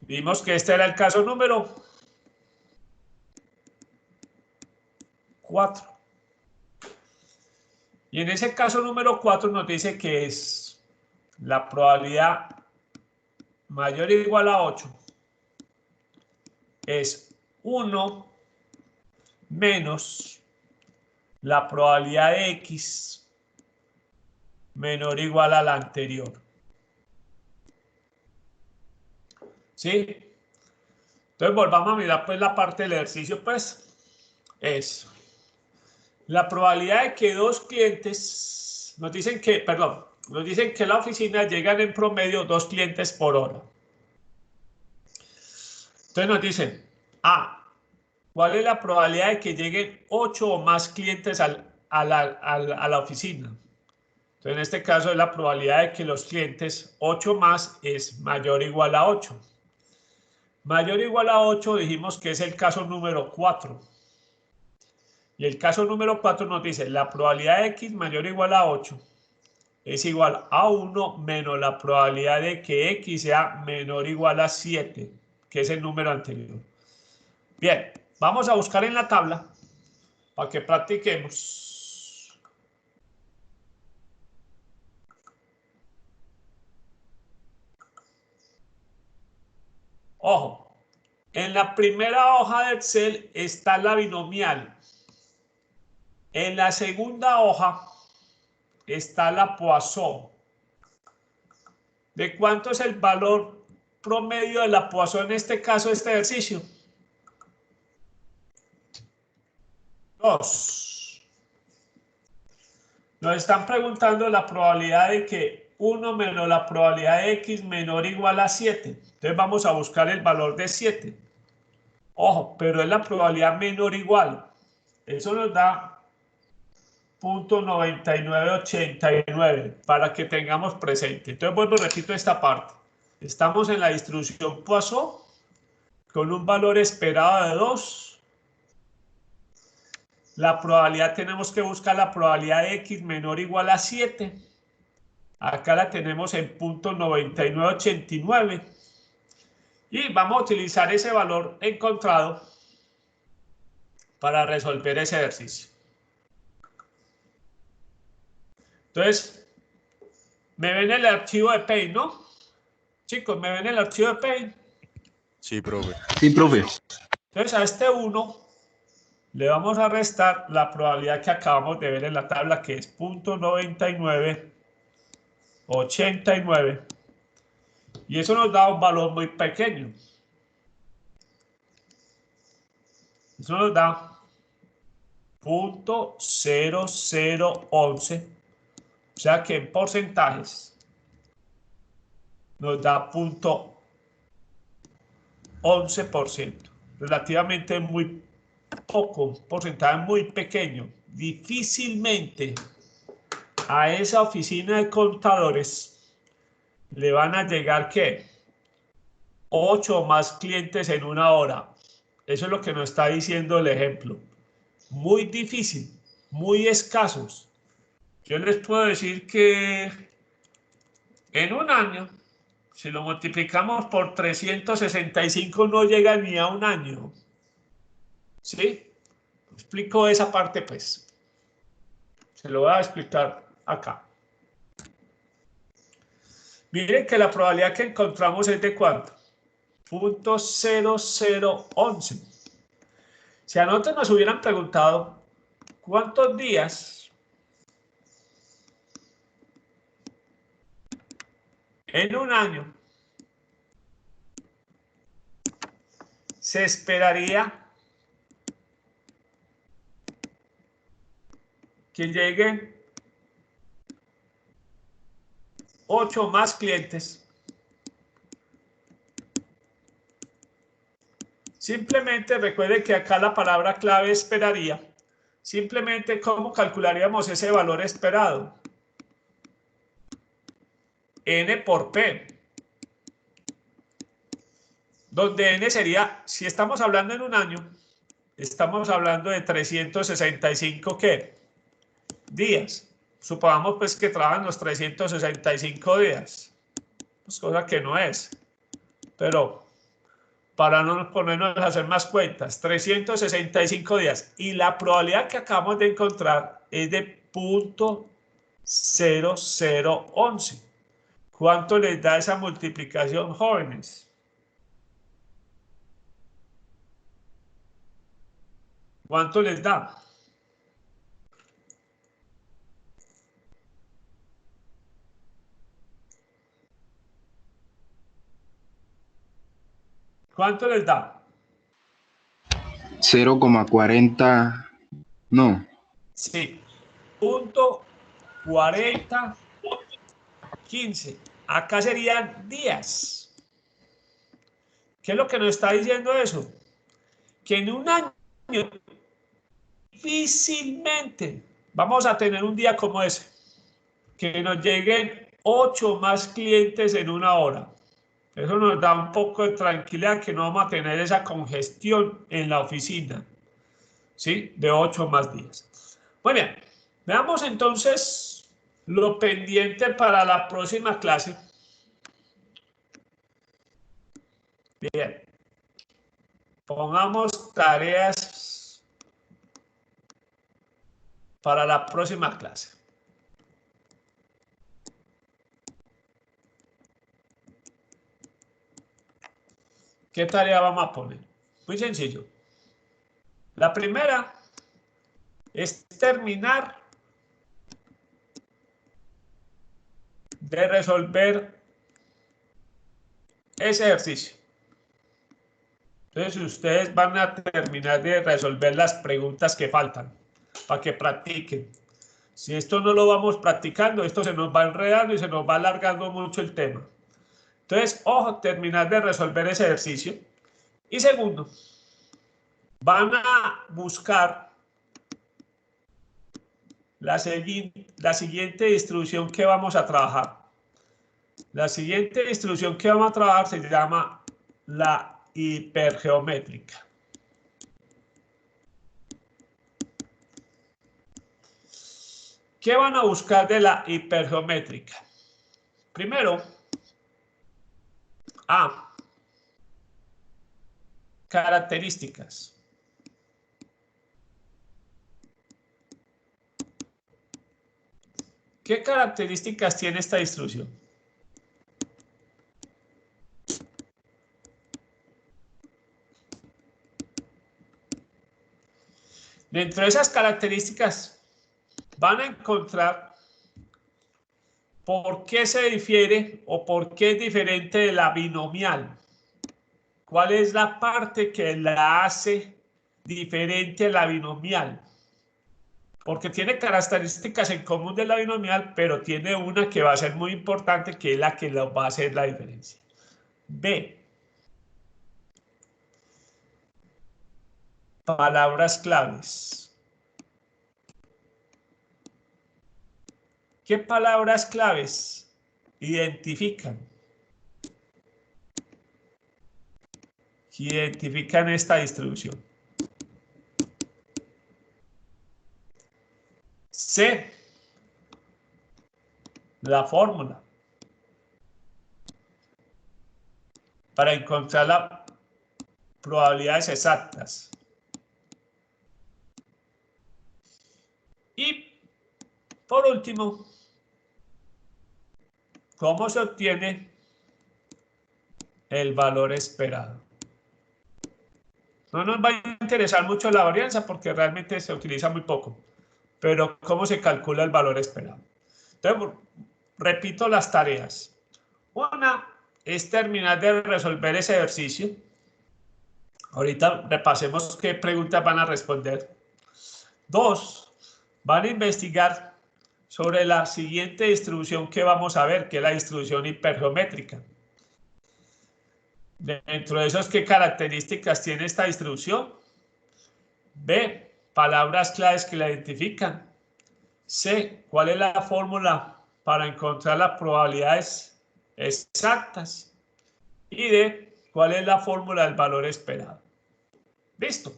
Vimos que este era el caso número 4. Y en ese caso número 4 nos dice que es la probabilidad mayor o igual a 8 es 1 menos la probabilidad de X menor o igual a la anterior. ¿Sí? Entonces volvamos a mirar pues la parte del ejercicio, pues es la probabilidad de que dos clientes nos dicen que a la oficina llegan en promedio 2 clientes por hora. Entonces nos dicen, ¿cuál es la probabilidad de que lleguen 8 o más clientes a la oficina? Entonces en este caso es la probabilidad de que los clientes 8 más es mayor o igual a 8. Mayor o igual a 8 dijimos que es el caso número 4. Y el caso número 4 nos dice la probabilidad de X mayor o igual a 8 es igual a 1 menos la probabilidad de que X sea menor o igual a 7, que es el número anterior. Bien, vamos a buscar en la tabla para que practiquemos. Ojo, en la primera hoja de Excel está la binomial. En la segunda hoja está la Poisson. ¿De cuánto es el valor promedio de la Poisson en este caso de este ejercicio? 2. Nos están preguntando la probabilidad de que 1 menos la probabilidad de X menor o igual a 7. Entonces vamos a buscar el valor de 7. Ojo, pero es la probabilidad menor o igual. Eso nos da 0.9989 para que tengamos presente. Entonces vuelvo y repito esta parte. Estamos en la distribución Poisson con un valor esperado de 2. La probabilidad tenemos que buscar la probabilidad de X menor o igual a 7. Acá la tenemos en 0.9989. Y vamos a utilizar ese valor encontrado para resolver ese ejercicio. Entonces, me ven el archivo de Paint, ¿no? Chicos, ¿me ven el archivo de Paint? Sí, profe. Sí, profe. Entonces, a este 1 le vamos a restar la probabilidad que acabamos de ver en la tabla, que es 0.9989. Y eso nos da un valor muy pequeño. Eso nos da 0.0011. O sea que en porcentajes nos da 0.11%. Relativamente muy poco, un porcentaje muy pequeño. Difícilmente a esa oficina de contadores le van a llegar, ¿qué? 8 o más clientes en una hora. Eso es lo que nos está diciendo el ejemplo. Muy difícil, muy escasos. Yo les puedo decir que en un año, si lo multiplicamos por 365, no llega ni a un año. ¿Sí? Explico esa parte, pues. Se lo voy a explicar acá. Miren que la probabilidad que encontramos es de ¿cuánto? 0.0011. Si a nosotros nos hubieran preguntado ¿Cuántos días en un año se esperaría que lleguen 8 más clientes? Simplemente recuerde que acá la palabra clave esperaría. Simplemente, ¿cómo calcularíamos ese valor esperado? N por P. Donde N sería, si estamos hablando en un año, estamos hablando de 365, ¿qué? Días. Supongamos pues que trabajan los 365 días. Pues cosa que no es. Pero para no ponernos a hacer más cuentas, 365 días. Y la probabilidad que acabamos de encontrar es de 0.0011. ¿Cuánto les da esa multiplicación, jóvenes? ¿Cuánto les da? ¿Cuánto les da? 0,40, no. Sí, 0.4015. Acá serían días. ¿Qué es lo que nos está diciendo eso? Que en un año difícilmente vamos a tener un día como ese. Que nos lleguen 8 más clientes en una hora. Eso nos da un poco de tranquilidad, que no vamos a tener esa congestión en la oficina, ¿sí? De 8 más días. Muy bien, veamos entonces lo pendiente para la próxima clase. Bien, pongamos tareas para la próxima clase. ¿Qué tarea vamos a poner? Muy sencillo. La primera es terminar de resolver ese ejercicio. Entonces, ustedes van a terminar de resolver las preguntas que faltan para que practiquen. Si esto no lo vamos practicando, esto se nos va enredando y se nos va alargando mucho el tema. Entonces, ojo, terminar de resolver ese ejercicio. Y segundo, van a buscar la siguiente distribución que vamos a trabajar. La siguiente distribución que vamos a trabajar se llama la hipergeométrica. ¿Qué van a buscar de la hipergeométrica? Primero, características. ¿Qué características tiene esta distribución? Dentro de esas características van a encontrar por qué se difiere o por qué es diferente de la binomial. ¿Cuál es la parte que la hace diferente a la binomial? Porque tiene características en común de la binomial, pero tiene una que va a ser muy importante, que es la que va a hacer la diferencia. B. Palabras claves. ¿Qué palabras claves identifican esta distribución? C. La fórmula para encontrar las probabilidades exactas. Y por último, ¿cómo se obtiene el valor esperado? No nos va a interesar mucho la varianza porque realmente se utiliza muy poco. pero ¿cómo se calcula el valor esperado? Entonces, repito las tareas. Una es terminar de resolver ese ejercicio. Ahorita repasemos qué preguntas van a responder. 2, van a investigar sobre la siguiente distribución que vamos a ver, que es la distribución hipergeométrica. Dentro de esos, ¿qué características tiene esta distribución? B, palabras claves que la identifican. C, ¿cuál es la fórmula para encontrar las probabilidades exactas? Y D, ¿cuál es la fórmula del valor esperado? Listo.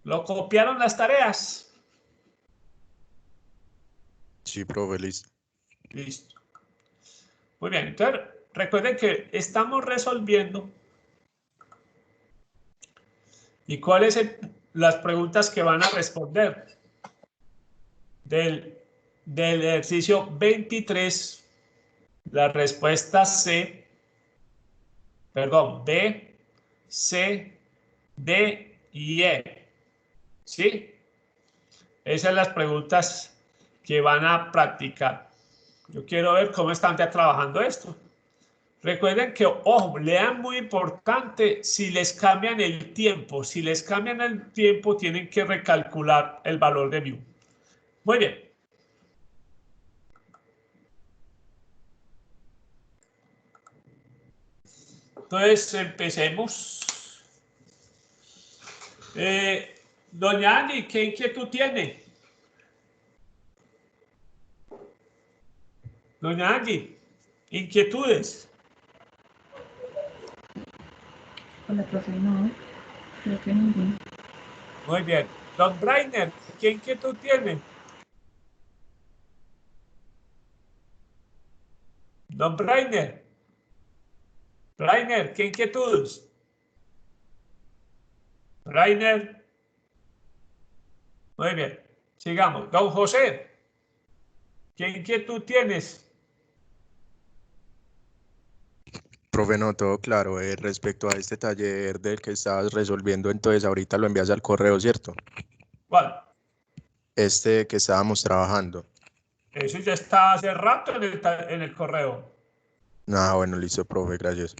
¿Lo copiaron las tareas? Sí, profe, listo. Listo. Muy bien, entonces recuerden que estamos resolviendo. ¿Y cuáles son las preguntas que van a responder? Del ejercicio 23, la respuesta C, perdón, B, C, D y E. ¿Sí? Esas son las preguntas que van a practicar. Yo quiero ver cómo están ya trabajando esto. Recuerden que, ojo, lean muy importante si les cambian el tiempo. Si les cambian el tiempo, tienen que recalcular el valor de mu. Muy bien. Entonces, empecemos. Doña Ani, ¿qué inquietud tiene? Doña Angie, inquietudes. Hola, profe, no, creo que ninguno. Muy bien. Don Brainer, ¿qué inquietud tiene? Don Brainer. Brainer, ¿qué inquietudes? Brainer. Muy bien. Sigamos. Don José, ¿qué inquietud tienes? Profe, no, todo claro. Respecto a este taller del que estabas resolviendo, entonces ahorita lo envías al correo, ¿cierto? ¿Cuál? Este que estábamos trabajando. Eso ya está hace rato en el correo. Ah, bueno, listo, profe, gracias.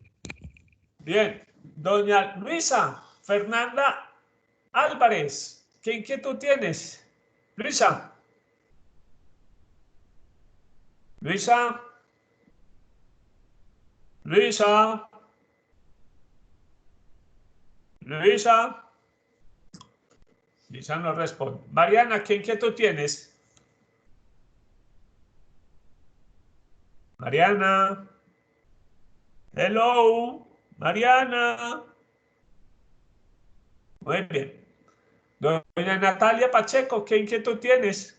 Bien. Doña Luisa Fernanda Álvarez, ¿qué inquietud tienes? Luisa. Luisa. Luisa. Luisa. Luisa no responde. Mariana, ¿qué inquietud tienes? Mariana. Hello. Mariana. Muy bien. Doña Natalia Pacheco, ¿qué inquietud tienes?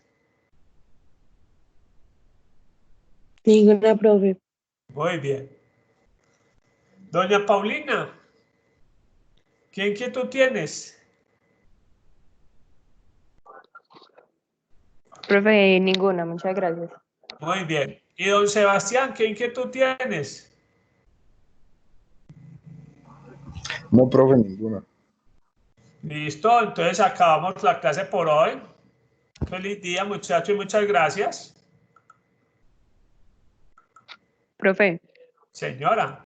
Ninguna, profe. Muy bien. Doña Paulina, ¿qué inquietud tienes? Profe, ninguna, muchas gracias. Muy bien. Y don Sebastián, ¿qué inquietud tienes? No, profe, ninguna. Listo, entonces acabamos la clase por hoy. Feliz día, muchachos, y muchas gracias. Profe. Señora.